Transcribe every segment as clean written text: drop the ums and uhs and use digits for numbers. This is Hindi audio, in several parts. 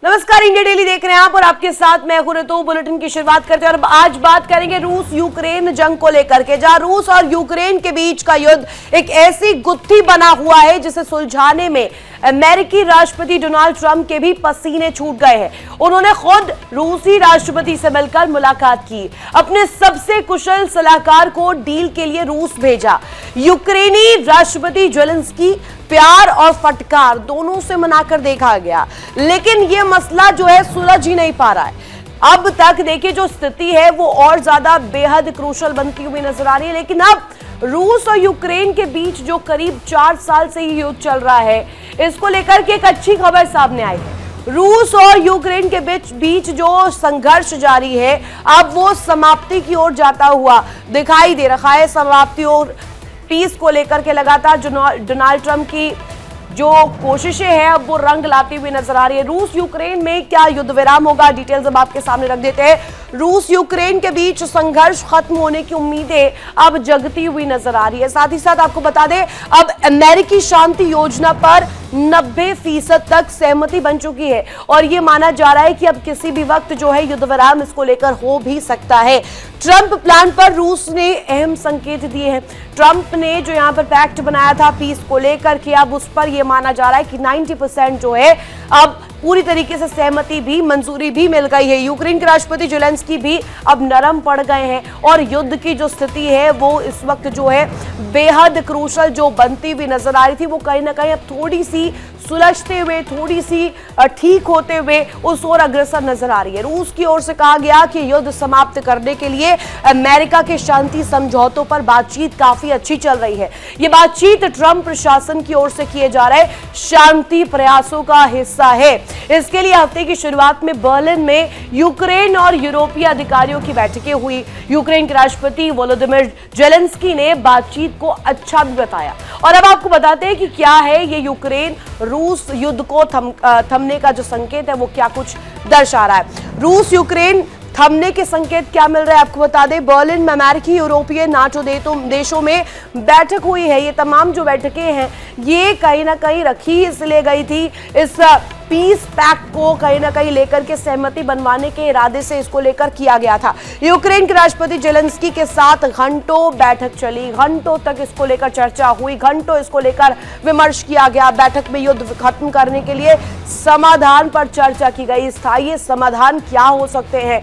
नमस्कार, इंडिया डेली देख रहे हैं आप और आपके साथ मैं हूं ऋतु। बुलेटिन की शुरुआत करते हैं और आज बात करेंगे रूस यूक्रेन जंग को लेकर के, जहां रूस और यूक्रेन के बीच का युद्ध एक ऐसी गुत्थी बना हुआ है जिसे सुलझाने में अमेरिकी राष्ट्रपति डोनाल्ड ट्रंप के भी पसीने छूट गए हैं। उन्होंने खुद रूसी राष्ट्रपति से मिलकर मुलाकात की, अपने सबसे कुशल सलाहकार को डील के लिए रूस भेजा। यूक्रेनी राष्ट्रपति ज़ेलेंस्की प्यार और फटकार दोनों से मनाकर देखा गया, लेकिन यह मसला जो है सुलझ ही नहीं पा रहा है। अब तक देखिए जो स्थिति है वो और ज्यादा बेहद क्रूशल बनती हुई नजर आ रही है। लेकिन अब रूस और यूक्रेन के बीच जो करीब 4 साल से ही युद्ध चल रहा है, इसको लेकर के एक अच्छी खबर सामने आई है। रूस और यूक्रेन के बीच जो संघर्ष जारी है, अब वो समाप्ति की ओर जाता हुआ दिखाई दे रहा है। समाप्ति और पीस को लेकर के लगातार डोनाल्ड ट्रंप की जो कोशिशें हैं अब वो रंग लाती हुई नजर आ रही है। रूस यूक्रेन में क्या युद्ध विराम होगा, डिटेल्स अब आपके सामने रख देते हैं। रूस यूक्रेन के बीच संघर्ष खत्म होने की उम्मीदें अब जगती हुई नजर आ रही है। साथ ही साथ आपको बता दें, अब अमेरिकी शांति योजना पर 90% तक सहमति बन चुकी है और यह माना जा रहा है कि अब किसी भी वक्त जो है युद्ध विराम इसको लेकर हो भी सकता है। ट्रंप प्लान पर रूस ने अहम संकेत दिए हैं। ट्रंप ने जो यहां पर पैक्ट बनाया था पीस को लेकर के, अब उस पर यह माना जा रहा है कि 90% जो है अब पूरी तरीके से सहमति भी, मंजूरी भी मिल गई है। यूक्रेन के राष्ट्रपति ज़ेलेंस्की भी अब नरम पड़ गए हैं और युद्ध की जो स्थिति है वो इस वक्त जो है बेहद क्रूशल जो बनती हुई नजर आ रही थी, वो कहीं ना कहीं अब थोड़ी सी सुलझते हुए, थोड़ी सी ठीक होते हुए उस ओर अग्रसर नजर आ रही है। रूस की ओर से कहा गया कि युद्ध समाप्त करने के लिए अमेरिका के शांति समझौतों पर बातचीत काफी अच्छी चल रही है। ये बातचीत ट्रंप प्रशासन की ओर से किए जा रहे शांति प्रयासों का हिस्सा है। इसके लिए हफ्ते की शुरुआत में बर्लिन में यूक्रेन और यूरोपीय अधिकारियों की बैठकें हुई। यूक्रेन के राष्ट्रपति वोलोदिमीर ज़ेलेंस्की ने बातचीत को अच्छा भी बताया और अब आपको बताते हैं कि क्या है ये यूक्रेन रूस युद्ध को थमने का जो संकेत है वो क्या कुछ दर्शा रहा है। रूस यूक्रेन थमने के संकेत क्या मिल रहे हैं आपको बता दें। बर्लिन में अमेरिकी, यूरोपीय, नाटो देशों में बैठक हुई है। ये तमाम जो बैठकें हैं ये कहीं ना कहीं रखी इसलिए गई थी, इस पीस पैक्ट को कहीं ना कहीं लेकर के सहमति बनवाने के इरादे से इसको लेकर किया गया था। यूक्रेन के राष्ट्रपति ज़ेलेंस्की के साथ घंटों बैठक चली, घंटों तक इसको लेकर चर्चा हुई, घंटों इसको लेकर विमर्श किया गया। बैठक में युद्ध खत्म करने के लिए समाधान पर चर्चा की गई। स्थायी समाधान क्या हो सकते हैं,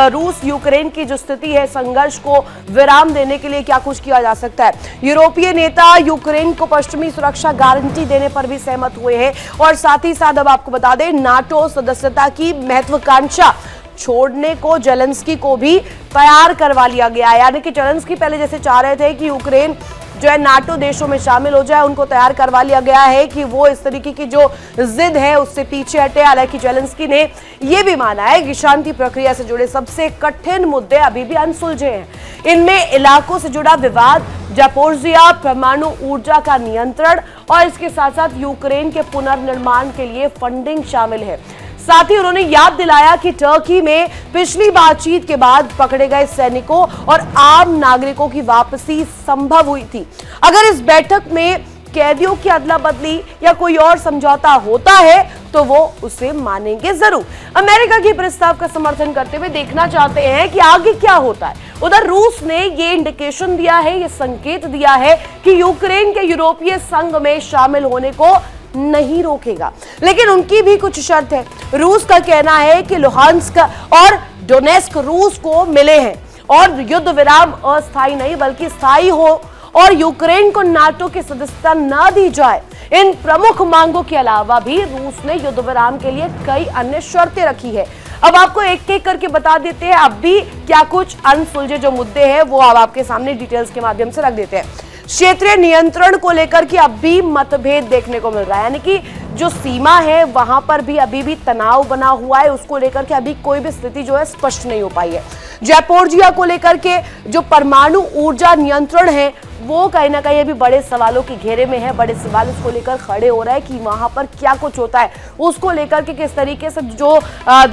रूस यूक्रेन की जो स्थिति है, संघर्ष को विराम देने के लिए क्या कुछ किया जा सकता है। यूरोपीय नेता यूक्रेन को पश्चिमी सुरक्षा गारंटी देने पर भी सहमत हुए हैं और साथ ही साथ अब आपको बता दें नाटो सदस्यता की महत्वाकांक्षा छोड़ने को ज़ेलेंस्की को भी तैयार करवा लिया गया है। यानी कि ज़ेलेंस्की पहले जैसे चाह रहे थे कि यूक्रेन जो है नाटो देशों में शामिल हो जाए, उनको तैयार करवा लिया गया है कि वो इस तरीके की जो जिद है उससे पीछे हटे। हालांकि ज़ेलेंस्की ने यह भी माना है कि शांति प्रक्रिया से जुड़े सबसे कठिन मुद्दे अभी भी अनसुलझे हैं। इनमें इलाकों से जुड़ा विवाद, ज़पोरिज़िया परमाणु ऊर्जा का नियंत्रण और इसके साथ साथ यूक्रेन के पुनर्निर्माण के लिए फंडिंग शामिल है। साथ ही उन्होंने याद दिलाया कि टर्की में पिछली बातचीत के बाद पकड़े गए सैनिकों और आम नागरिकों की वापसी संभव हुई थी। अगर इस बैठक में कैदियों की अदला बदली या कोई और समझौता होता है तो वो उसे मानेंगे जरूर। अमेरिका के प्रस्ताव का समर्थन करते हुए देखना चाहते हैं कि आगे क्या होता है। उधर रूस ने ये इंडिकेशन दिया है, ये संकेत दिया है कि यूक्रेन के यूरोपीय संघ में शामिल होने को नहीं रोकेगा, लेकिन उनकी भी कुछ शर्त है। रूस का कहना है कि लुहांस्क और डोनेस्क रूस को मिले हैं और युद्ध विराम अस्थायी नहीं बल्कि स्थायी हो और यूक्रेन को नाटो की सदस्यता न दी जाए। इन प्रमुख मांगों के अलावा भी रूस ने युद्ध विराम के लिए कई अन्य शर्तें रखी है। अब आपको एक एक करके बता देते हैं अब भी क्या कुछ अनसुलझे जो मुद्दे हैं वो अब आपके सामने डिटेल्स के माध्यम से रख देते हैं। क्षेत्रीय नियंत्रण को लेकर के अब भी मतभेद देखने को मिल रहा है, यानी कि जो सीमा है वहां पर भी अभी भी तनाव बना हुआ है। उसको लेकर के अभी कोई भी स्थिति जो है स्पष्ट नहीं हो पाई है। ज़पोरिज़िया को लेकर के जो परमाणु ऊर्जा नियंत्रण है वो कहीं ना कहीं अभी बड़े सवालों के घेरे में है। बड़े सवाल उसको लेकर खड़े हो रहे हैं कि वहां पर क्या कुछ होता है, उसको लेकर के किस तरीके से जो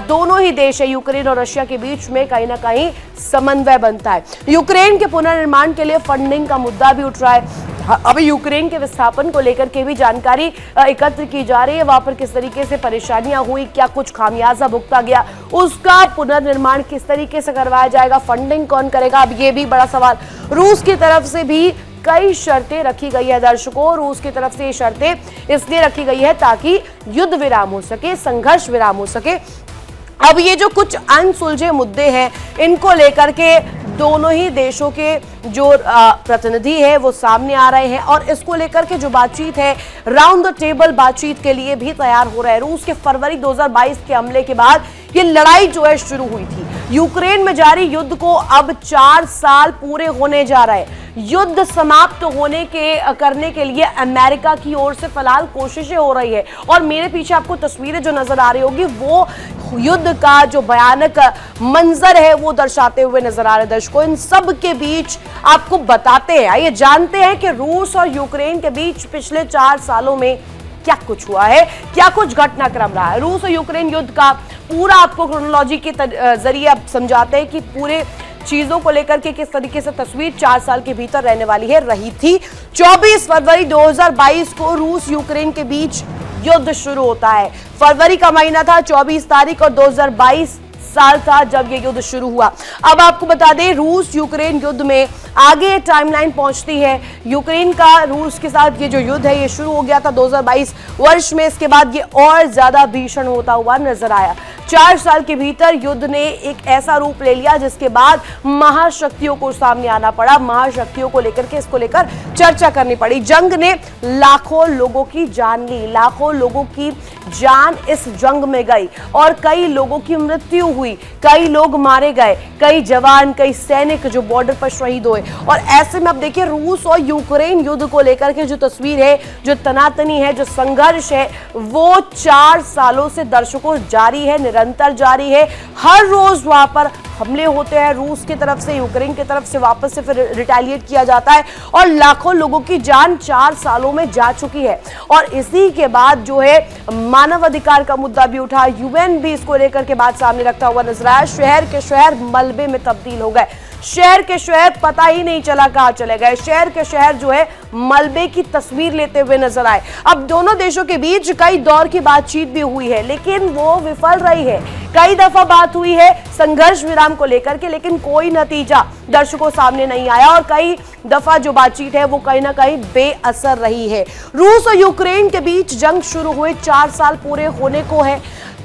दोनों ही देश है यूक्रेन और रशिया के बीच में कहीं ना कहीं समन्वय बनता है। यूक्रेन के पुनर्निर्माण के लिए फंडिंग का मुद्दा भी उठ रहा है। अभी यूक्रेन के विस्थापन को लेकर के भी जानकारी एकत्र की जा रही है। वहां पर किस तरीके से परेशानियां हुई, क्या कुछ खामियाजा भुगता गया, उसका पुनर्निर्माण किस तरीके से करवाया जाएगा, फंडिंग कौन करेगा, अब ये भी बड़ा सवाल। रूस की तरफ से भी कई शर्तें रखी गई है। दर्शकों, रूस की तरफ से ये शर्तें इसलिए रखी गई है ताकि युद्ध विराम हो सके, संघर्ष विराम हो सके। अब ये जो कुछ अनसुलझे मुद्दे हैं, इनको लेकर के दोनों ही देशों के जो प्रतिनिधि है वो सामने आ रहे हैं और इसको लेकर के जो बातचीत है, राउंड द टेबल बातचीत के लिए भी तैयार हो रहा है। रूस के फरवरी 2022 के हमले के बाद ये लड़ाई जो है शुरू हुई थी। यूक्रेन में जारी युद्ध को अब 4 साल पूरे होने जा रहे हैं। युद्ध समाप्त करने के लिए अमेरिका की ओर से फिलहाल कोशिशें हो रही है और मेरे पीछे आपको तस्वीरें जो नजर आ रही होगी वो युद्ध का जो भयानक मंजर है वो दर्शाते हुए नजर आ रहे हैं। दर्शकों, इन सब के बीच आपको बताते हैं, आइए जानते हैं कि रूस और यूक्रेन के बीच पिछले 4 सालों में क्या कुछ हुआ है, क्या कुछ घटनाक्रम रहा है। रूस और यूक्रेन युद्ध का पूरा आपको क्रोनोलॉजी के जरिए आप समझाते हैं कि पूरे चीजों को लेकर के किस तरीके से तस्वीर 4 साल के भीतर रहने वाली है, रही थी। 24 फरवरी 2022 को रूस यूक्रेन के बीच युद्ध शुरू होता है। फरवरी का महीना था, 24 तारीख और 2022 साल था जब ये युद्ध शुरू हुआ। अब आपको बता दें, रूस यूक्रेन युद्ध में आगे टाइमलाइन पहुंचती है। यूक्रेन का रूस के साथ ये जो युद्ध है ये शुरू हो गया था 2022 वर्ष में। इसके बाद ये और ज्यादा भीषण होता हुआ नजर आया। 4 साल के भीतर युद्ध ने एक ऐसा रूप ले लिया जिसके बाद महाशक्तियों को सामने आना पड़ा, महाशक्तियों को लेकर के इसको लेकर चर्चा करनी पड़ी। जंग ने लाखों लोगों की जान ली, लाखों लोगों की जान इस जंग में गई और कई लोगों की मृत्यु हुई, कई लोग मारे गए, कई जवान, कई सैनिक जो बॉर्डर पर शहीद हुए। और ऐसे में अब देखिए, रूस और यूक्रेन युद्ध को लेकर के जो तस्वीर है, जो तनातनी है, जो संघर्ष है, वो 4 सालों से दर्शकों जारी है, निरंतर जारी है। हर रोज वहां पर हमले होते हैं रूस की तरफ से, यूक्रेन की तरफ से, वापस से फिर रिटेलिएट किया जाता है और लाखों लोगों की जान 4 सालों में जा चुकी है। और इसी के बाद जो है मानव अधिकार का मुद्दा भी उठा, यूएन भी इसको लेकर के बात सामने रखता हुआ नजर आया। शहर के शहर मलबे में तब्दील हो गए, शहर के शहर पता ही नहीं चला कहां चले गए, शहर के शहर जो है मलबे की तस्वीर लेते हुए नजर आए। अब दोनों देशों के बीच कई दौर की बातचीत भी हुई है लेकिन वो विफल रही है। कई दफा बात हुई है संघर्ष विराम को लेकर के, लेकिन कोई नतीजा दर्शकों सामने नहीं आया और कई दफा जो बातचीत है वो कहीं ना कहीं बेअसर रही है। रूस और यूक्रेन के बीच जंग शुरू हुए 4 साल पूरे होने को है।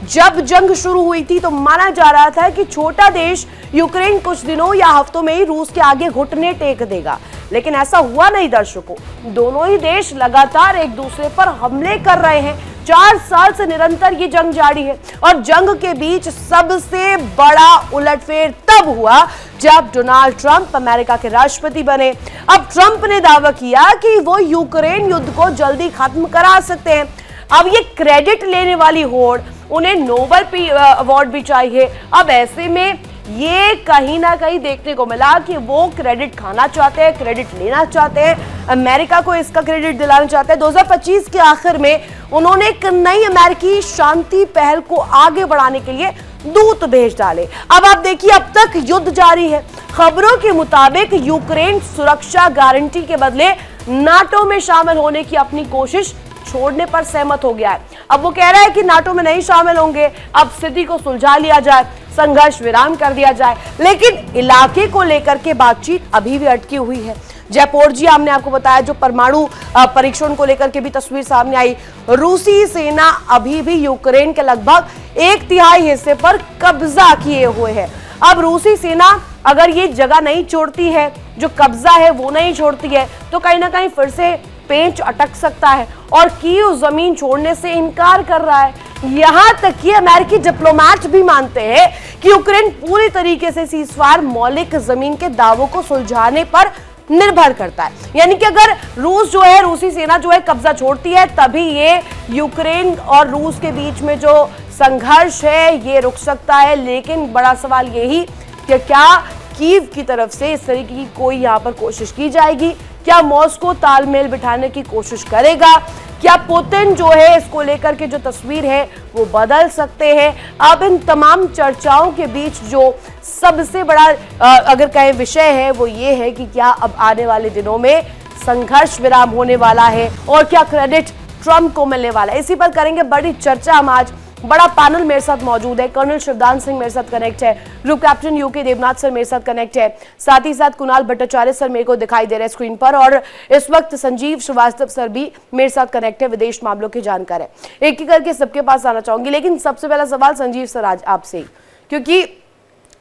जब जंग शुरू हुई थी तो माना जा रहा था कि छोटा देश यूक्रेन कुछ दिनों या हफ्तों में ही रूस के आगे घुटने टेक देगा, लेकिन ऐसा हुआ नहीं। दर्शकों, दोनों ही देश लगातार एक दूसरे पर हमले कर रहे हैं। 4 साल से निरंतर ये जंग जारी है और जंग के बीच सबसे बड़ा उलटफेर तब हुआ जब डोनाल्ड ट्रंप अमेरिका के राष्ट्रपति बने। अब ट्रंप ने दावा किया कि वो यूक्रेन युद्ध को जल्दी खत्म करा सकते हैं। अब ये क्रेडिट लेने वाली होड़, उन्हें नोबेल अवार्ड भी चाहिए। अब ऐसे में ये कहीं ना कहीं देखने को मिला कि वो क्रेडिट खाना चाहते हैं, क्रेडिट लेना चाहते हैं, अमेरिका को इसका क्रेडिट दिलाना चाहते हैं। 2025 के आखिर में उन्होंने एक नई अमेरिकी शांति पहल को आगे बढ़ाने के लिए दूत भेज डाले। अब आप देखिए, अब तक युद्ध जारी है। खबरों के मुताबिक यूक्रेन सुरक्षा गारंटी के बदले नाटो में शामिल होने की अपनी कोशिश छोड़ने पर सहमत हो गया है। अब वो कह रहा है कि नाटो में नहीं शामिल होंगे, अब स्थिति को सुलझा लिया जाए, संघर्ष विराम कर दिया जाए। लेकिन इलाके को लेकर के बातचीत अभी भी अटकी हुई है। जयपोर्जिया हमने आपको बताया, जो परमाणु परीक्षण को लेकर के भी तस्वीर सामने आई। रूसी सेना अभी भी यूक्रेन के लगभग 1/3 हिस्से पर कब्जा किए हुए है। अब रूसी सेना अगर ये जगह नहीं छोड़ती है, जो कब्जा है वो नहीं छोड़ती है, तो कहीं ना कहीं फिर से पेंच अटक सकता है और कीव जमीन छोड़ने से इनकार कर रहा है। यहां तक कि अमेरिकी डिप्लोमेट भी मानते हैं कि यूक्रेन पूरी तरीके से सीजफायर मौलिक जमीन के दावों को सुलझाने पर निर्भर करता है। यानी कि अगर रूस जो है, रूसी सेना जो है कब्जा छोड़ती है, तभी ये यूक्रेन और रूस के बीच में जो संघर्ष है ये रुक सकता है। लेकिन बड़ा सवाल यही कि क्या कीव की तरफ से इस तरीके की कोई यहाँ पर कोशिश की जाएगी? क्या मॉस्को तालमेल बिठाने की कोशिश करेगा? क्या पुतिन जो है इसको लेकर के जो तस्वीर है वो बदल सकते हैं? अब इन तमाम चर्चाओं के बीच जो सबसे बड़ा अगर कहें विषय है वो ये है कि क्या अब आने वाले दिनों में संघर्ष विराम होने वाला है और क्या क्रेडिट ट्रंप को मिलने वाला है, इसी पर करेंगे बड़ी चर्चा हम आज। बड़ा पैनल मेरे साथ मौजूद है। कर्नल शिवदान सिंह मेरे साथ कनेक्ट है, group captain UK Devnath sir मेरे साथ कनेक्ट है, साथ ही साथ कुणाल भट्टाचार्य सर मेरे को दिखाई दे रहे हैं स्क्रीन पर, और इस वक्त संजीव श्रीवास्तव सर भी मेरे साथ कनेक्ट है, विदेश मामलों के जानकार है। एक एक करके सबके पास आना चाहूंगी, लेकिन सबसे पहला सवाल संजीव सर आज आपसे ही, क्योंकि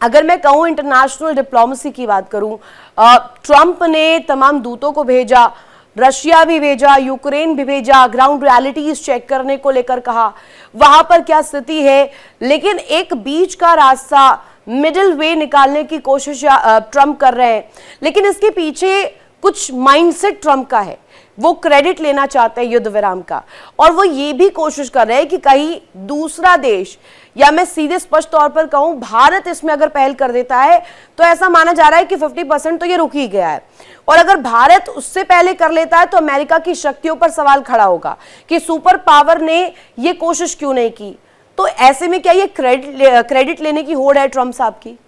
अगर मैं कहूं इंटरनेशनल डिप्लोमेसी की बात करूं, ट्रंप ने तमाम दूतों को भेजा, रशिया भी भेजा, यूक्रेन भी भेजा, ग्राउंड रियलिटीज चेक करने को लेकर कहा वहां पर क्या स्थिति है, लेकिन एक बीच का रास्ता मिडिल वे निकालने की कोशिश ट्रंप कर रहे हैं। लेकिन इसके पीछे कुछ माइंडसेट ट्रंप का है, वो क्रेडिट लेना चाहते हैं युद्ध विराम का, और वो ये भी कोशिश कर रहे हैं कि कहीं दूसरा देश, या मैं सीधे स्पष्ट तौर पर कहूं भारत इसमें अगर पहल कर देता है तो ऐसा माना जा रहा है कि 50% तो ये रुक ही गया है, और अगर भारत उससे पहले कर लेता है तो अमेरिका की शक्तियों पर सवाल खड़ा होगा कि सुपर पावर ने ये कोशिश क्यों नहीं की। तो ऐसे में क्या ये क्रेडिट लेने की होड़ है ट्रंप साहब की?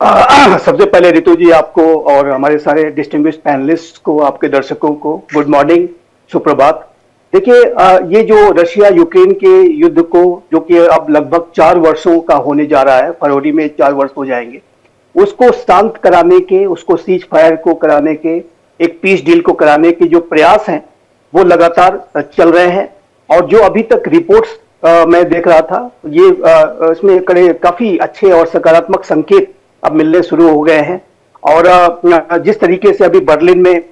सबसे पहले रितु जी, आपको और हमारे सारे डिस्टिंग्विश्ड पैनलिस्ट को, आपके दर्शकों को गुड मॉर्निंग, सुप्रभात। देखिए, ये जो रशिया यूक्रेन के युद्ध को, जो कि अब लगभग 4 वर्षों का होने जा रहा है, फरवरी में 4 वर्ष हो जाएंगे, उसको शांत कराने के, उसको सीज फायर को कराने के, एक पीस डील को कराने के जो प्रयास हैं वो लगातार चल रहे हैं। और जो अभी तक रिपोर्ट्स मैं देख रहा था, ये इसमें काफी अच्छे और सकारात्मक संकेत अब मिलने शुरू हो गए हैं। और जिस तरीके से अभी बर्लिन में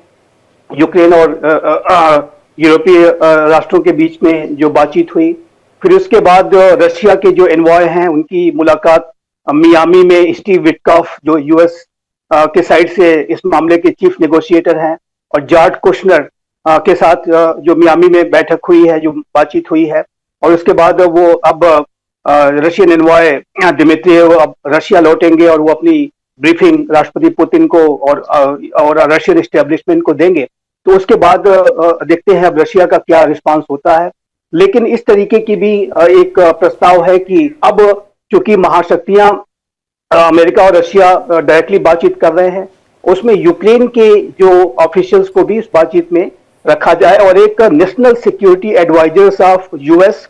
यूक्रेन और यूरोपीय राष्ट्रों के बीच में जो बातचीत हुई, फिर उसके बाद रशिया के जो एनवॉय हैं उनकी मुलाकात मियामी में स्टीव विटकॉफ, जो यूएस के साइड से इस मामले के चीफ नेगोशिएटर हैं, और जॉर्ज कुशनर के साथ जो मियामी में बैठक हुई है, जो बातचीत हुई है। और उसके बाद वो अब रशियन एनवॉय दिमित्री अब रशिया लौटेंगे और वो अपनी ब्रीफिंग राष्ट्रपति पुतिन को और रशियन एस्टेब्लिशमेंट को देंगे। तो उसके बाद देखते हैं अब रशिया का क्या रिस्पांस होता है। लेकिन इस तरीके की भी एक प्रस्ताव है कि अब चूंकि महाशक्तियां अमेरिका और रशिया डायरेक्टली बातचीत कर रहे हैं, उसमें यूक्रेन के जो ऑफिशियल्स को भी इस बातचीत में रखा जाए, और एक national security advisers of US,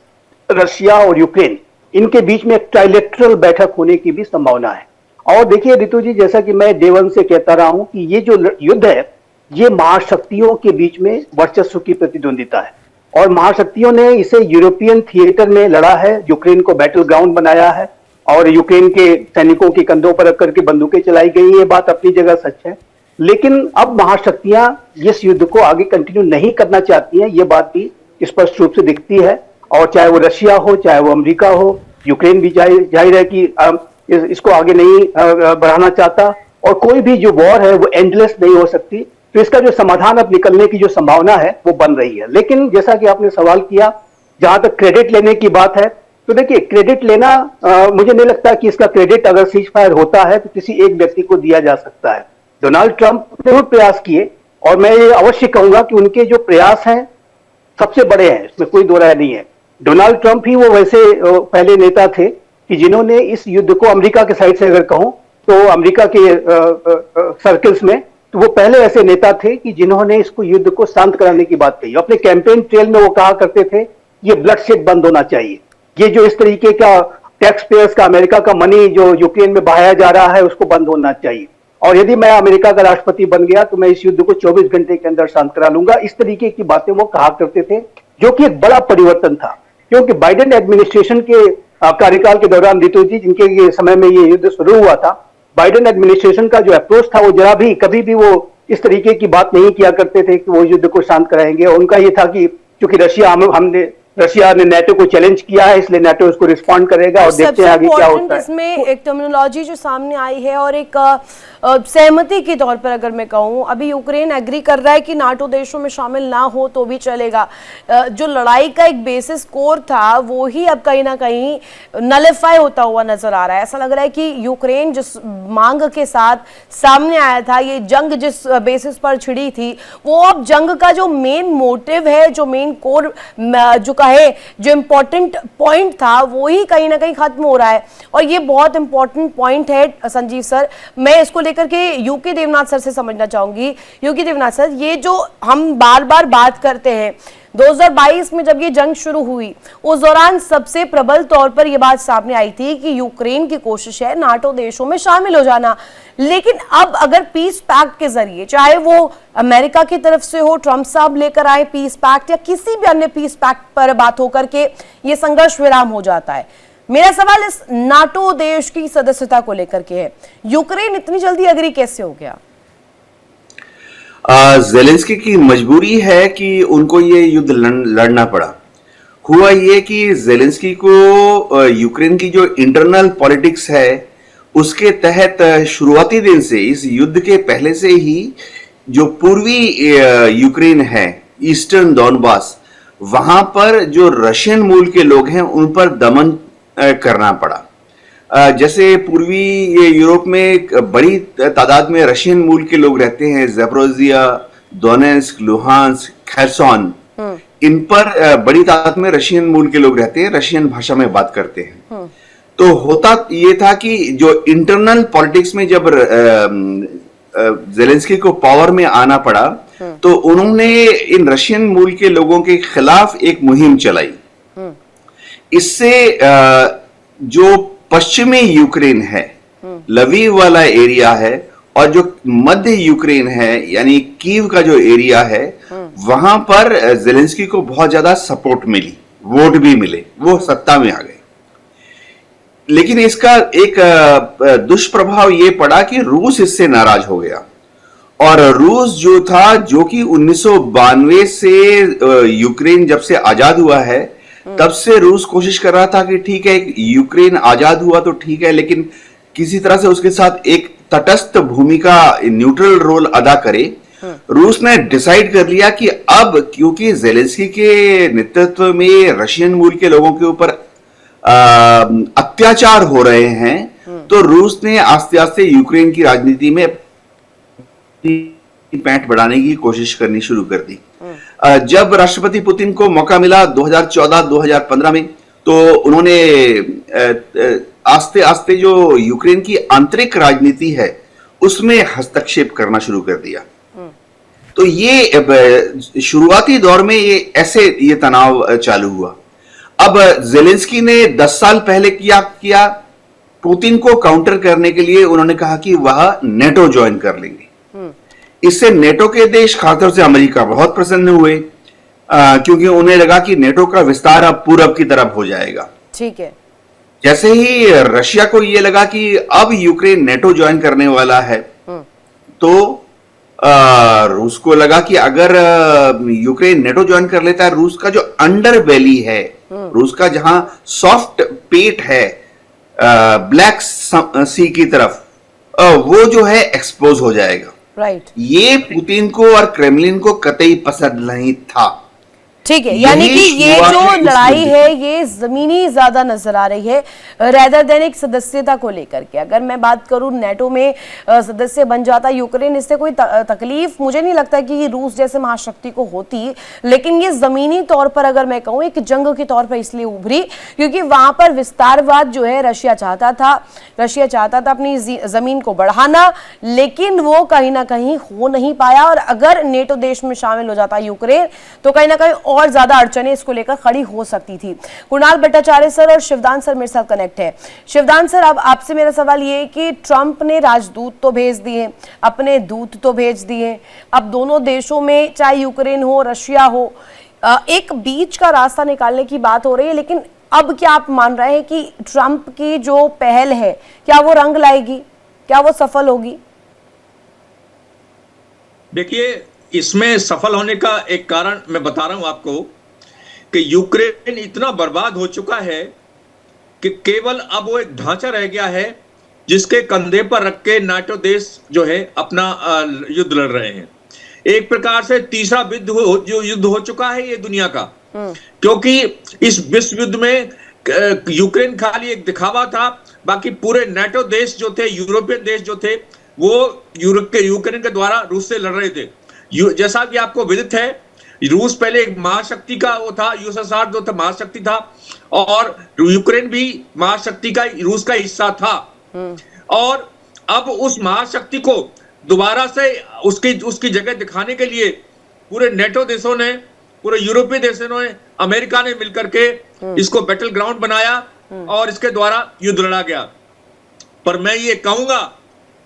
Russia और यूक्रेन, इनके बीच में एक ट्राइलेटरल बैठक होने की भी संभावना है। और देखिए रितु जी, जैसा कि मैं डे वन से कहता रहा हूं कि ये जो युद्ध है, ये महाशक्तियों के बीच में वर्चस्व की प्रतिद्वंदिता है, और महाशक्तियों ने इसे यूरोपियन थिएटर में लड़ा है, यूक्रेन को बैटल ग्राउंड बनाया है, और यूक्रेन के सैनिकों के कंधों पर रख करके बंदूकें चलाई गई। ये बात अपनी जगह सच है, लेकिन अब महाशक्तियां इस युद्ध को आगे कंटिन्यू नहीं करना चाहती हैं, ये बात भी स्पष्ट रूप से दिखती है। और चाहे वो रशिया हो, चाहे वो अमेरिका हो, यूक्रेन भी जाहिर है कि इसको आगे नहीं बढ़ाना चाहता, और कोई भी जो वॉर है वो एंडलेस नहीं हो सकती। तो इसका जो समाधान अब निकलने की जो संभावना है वो बन रही है। लेकिन जैसा कि आपने सवाल किया, जहां तक क्रेडिट लेने की बात है, तो देखिए क्रेडिट लेना, मुझे नहीं लगता कि इसका क्रेडिट अगर सीज फायर होता है तो किसी एक व्यक्ति को दिया जा सकता है। डोनाल्ड ट्रंप ने बहुत प्रयास किए, और मैं ये अवश्य कहूंगा कि उनके जो प्रयास हैं सबसे बड़े हैं, इसमें कोई दो राय नहीं है। डोनाल्ड ट्रंप ही वो वैसे पहले नेता थे कि जिन्होंने इस युद्ध को, अमेरिका के साइड से अगर कहूं तो अमेरिका के सर्कल्स में, तो वो पहले ऐसे नेता थे कि जिन्होंने इसको युद्ध को शांत कराने की बात कही। अपने कैंपेन ट्रेल में वो कहा करते थे ये ब्लडशेड बंद होना चाहिए, ये जो इस तरीके का टैक्स पेयर्स का, अमेरिका का मनी जो यूक्रेन में बहाया जा रहा है, उसको बंद होना चाहिए, और यदि मैं अमेरिका का राष्ट्रपति बन गया तो मैं इस युद्ध को 24 घंटे के अंदर शांत करा लूंगा। इस तरीके की बातें वो कहा करते थे, जो कि एक बड़ा परिवर्तन था। क्योंकि बाइडेन एडमिनिस्ट्रेशन के कार्यकाल के दौरान, रितु जी, जिनके समय में ये युद्ध शुरू हुआ था, बाइडेन एडमिनिस्ट्रेशन का जो अप्रोच था वो जरा भी कभी भी वो इस तरीके की बात नहीं किया करते थे कि वो युद्ध को शांत कराएंगे। और उनका ये था कि क्योंकि रशिया ने नाटो को चैलेंज किया है, इसलिए नाटो उसको रिस्पॉन्ड करेगा, और देखते हैं आगे क्या होता है। इसमें एक टर्मिनोलॉजी जो सामने आई है, और एक सहमति के तौर पर अगर मैं कहूं, अभी यूक्रेन एग्री कर रहा है कि नाटो देशों में शामिल ना हो तो भी चलेगा। जो लड़ाई का एक बेसिस कोर था वो ही अब कहीं ना कहीं नलिफाई होता हुआ नजर आ रहा है। ऐसा लग रहा है कि यूक्रेन जिस मांग के साथ सामने आया था, ये जंग जिस बेसिस पर छिड़ी थी, वो अब जंग का जो मेन मोटिव है, जो मेन कोर जो है, जो इंपॉर्टेंट पॉइंट था वो ही कहीं ना कहीं खत्म हो रहा है। और ये बहुत इंपॉर्टेंट पॉइंट है संजीव सर, मैं इसको लेकर के यूके देवनाथ सर से समझना चाहूंगी। यूके देवनाथ सर, ये जो हम बार बार बात करते हैं, 2022 में जब ये जंग शुरू हुई उस दौरान सबसे प्रबल तौर पर यह बात सामने आई थी कि यूक्रेन की कोशिश है नाटो देशों में शामिल हो जाना। लेकिन अब अगर पीस पैक्ट के जरिए, चाहे वो अमेरिका की तरफ से हो, ट्रंप साहब लेकर आए पीस पैक्ट, या किसी भी अन्य पीस पैक्ट पर बात होकर के ये संघर्ष विराम हो जाता है, मेरा सवाल इस नाटो देश की सदस्यता को लेकर के है, यूक्रेन इतनी जल्दी अग्री कैसे हो गया? जेलेंस्की की मजबूरी है कि उनको ये युद्ध लड़ना पड़ा। हुआ ये कि जेलेंस्की को यूक्रेन की जो इंटरनल पॉलिटिक्स है उसके तहत शुरुआती दिन से, इस युद्ध के पहले से ही, जो पूर्वी यूक्रेन है, ईस्टर्न डॉनबास, वहां पर जो रशियन मूल के लोग हैं उन पर दमन करना पड़ा। जैसे पूर्वी यूरोप में बड़ी तादाद में रशियन मूल के लोग रहते हैं, ज़ेपोरिज़िया, दोनेत्स्क, लुहांस्क, खेर्सन, इन पर बड़ी तादाद में रशियन मूल के लोग रहते हैं, रशियन भाषा में बात करते हैं। तो होता ये था कि जो इंटरनल पॉलिटिक्स में जब जेलेंस्की को पावर में आना पड़ा तो उन्होंने इन रशियन मूल के लोगों के खिलाफ एक मुहिम चलाई। इससे जो पश्चिमी यूक्रेन है, लवीव वाला एरिया है, और जो मध्य यूक्रेन है यानी कीव का जो एरिया है, वहां पर जेलेंस्की को बहुत ज्यादा सपोर्ट मिली, वोट भी मिले, वो सत्ता में आ गए। लेकिन इसका एक दुष्प्रभाव ये पड़ा कि रूस इससे नाराज हो गया। और रूस जो था, जो कि 1992 से यूक्रेन जब से आजाद हुआ है तब से रूस कोशिश कर रहा था कि ठीक है, यूक्रेन आजाद हुआ तो ठीक है, लेकिन किसी तरह से उसके साथ एक तटस्थ भूमिका, न्यूट्रल रोल अदा करे। रूस ने डिसाइड कर लिया कि अब क्योंकि जेलेंस्की के नेतृत्व में रशियन मूल के लोगों के ऊपर अत्याचार हो रहे हैं, तो रूस ने आस्ते आस्ते यूक्रेन की राजनीति में पैंठ बढ़ाने की कोशिश करनी शुरू कर दी। जब राष्ट्रपति पुतिन को मौका मिला 2014-2015 में, तो उन्होंने आस्ते आस्ते जो यूक्रेन की आंतरिक राजनीति है उसमें हस्तक्षेप करना शुरू कर दिया। तो ये शुरुआती दौर में ये तनाव चालू हुआ। अब जेलेंस्की ने 10 साल पहले किया पुतिन को काउंटर करने के लिए उन्होंने कहा कि वह नेटो ज्वाइन कर लेंगे। इससे नेटो के देश, खासतौर से अमेरिका, बहुत प्रसन्न हुए, क्योंकि उन्हें लगा कि नेटो का विस्तार अब पूरब की तरफ हो जाएगा। ठीक है। जैसे ही रशिया को यह लगा कि अब यूक्रेन नेटो ज्वाइन करने वाला है, तो रूस को लगा कि अगर यूक्रेन नेटो ज्वाइन कर लेता है, रूस का जो अंडर बेली है, रूस का जहां सॉफ्ट पेट है ब्लैक सी की तरफ, वो जो है एक्सपोज हो जाएगा। राइट। ये पुतिन को और क्रेमलिन को कतई पसंद नहीं था। ठीक है, यानी कि ये जो लड़ाई है ये जमीनी ज्यादा नजर आ रही है रेदर देन एक सदस्यता को लेकर के। अगर मैं बात करूं नेटो में सदस्य बन जाता यूक्रेन, इससे कोई तकलीफ मुझे नहीं लगता कि रूस जैसे महाशक्ति को होती, लेकिन ये जमीनी तौर पर अगर मैं कहूं एक जंग के तौर पर इसलिए उभरी क्योंकि वहां पर विस्तारवाद जो है रशिया चाहता था अपनी जमीन को बढ़ाना, लेकिन वो कहीं ना कहीं हो नहीं पाया। और अगर नेटो देश में शामिल हो जाता यूक्रेन तो कहीं ना कहीं और ज्यादा अड़चनें इसको लेकर खड़ी हो सकती थी। कुणाल भट्टाचार्य सर और शिवदान सर मेरे साथ कनेक्ट है। शिवदान सर, अब आपसे मेरा सवाल ये है कि ट्रंप ने राजदूत तो भेज दिए, अपने दूत तो भेज दिए, अब दोनों देशों में चाहे यूक्रेन हो, रशिया हो, एक बीच का रास्ता निकालने की बात हो रही है। लेकिन अब क्या आप मान रहे हैं कि ट्रंप की जो पहल है क्या वो रंग लाएगी, क्या वो सफल होगी? देखिए, इसमें सफल होने का एक कारण मैं बता रहा हूं आपको कि यूक्रेन इतना बर्बाद हो चुका है कि केवल अब वो एक ढांचा रह गया है जिसके कंधे पर रख के नाटो देश जो है अपना युद्ध लड़ रहे हैं। एक प्रकार से तीसरा युद्ध हो चुका है ये दुनिया का, क्योंकि इस विश्व युद्ध में यूक्रेन खाली एक दिखावा था, बाकी पूरे नाटो देश जो थे, यूरोपियन देश जो थे, वो यूक्रेन के द्वारा रूस से लड़ रहे थे। जैसा कि आपको विदित है, रूस पहले एक महाशक्ति का वो था, यूएसएसआर जो था महाशक्ति था, और यूक्रेन भी महाशक्ति का, रूस का हिस्सा था। और अब उस महाशक्ति को दोबारा से उसकी जगह दिखाने के लिए पूरे नेटो देशों ने, पूरे यूरोपीय देशों ने, अमेरिका ने मिलकर के इसको बैटल ग्राउंड बनाया और इसके द्वारा युद्ध लड़ा गया। पर मैं ये कहूंगा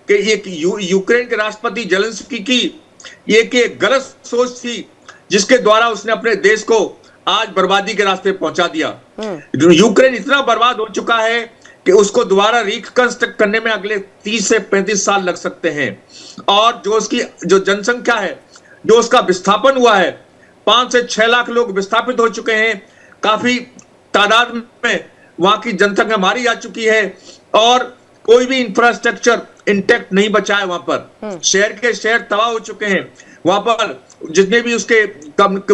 कि ये यूक्रेन के राष्ट्रपति जेलेंस्की की ये गलत सोच थी, जिसके द्वारा उसने अपने देश को आज बर्बादी के रास्ते पहुंचा दिया। यूक्रेन इतना बर्बाद हो चुका है कि उसको दोबारा रिकंस्ट्रक्ट करने में अगले 30 से 35 साल लग सकते हैं। और जो उसकी जो जनसंख्या है, जो उसका विस्थापन हुआ है, 5 से 6 लाख लोग विस्थापित हो चुके हैं, काफी तादाद में वहां की जनसंख्या मारी जा चुकी है, और कोई भी इंफ्रास्ट्रक्चर इंटैक्ट नहीं बचा है। वहां पर शहर के शहर तबाह हो चुके हैं, वहां पर जितने भी उसके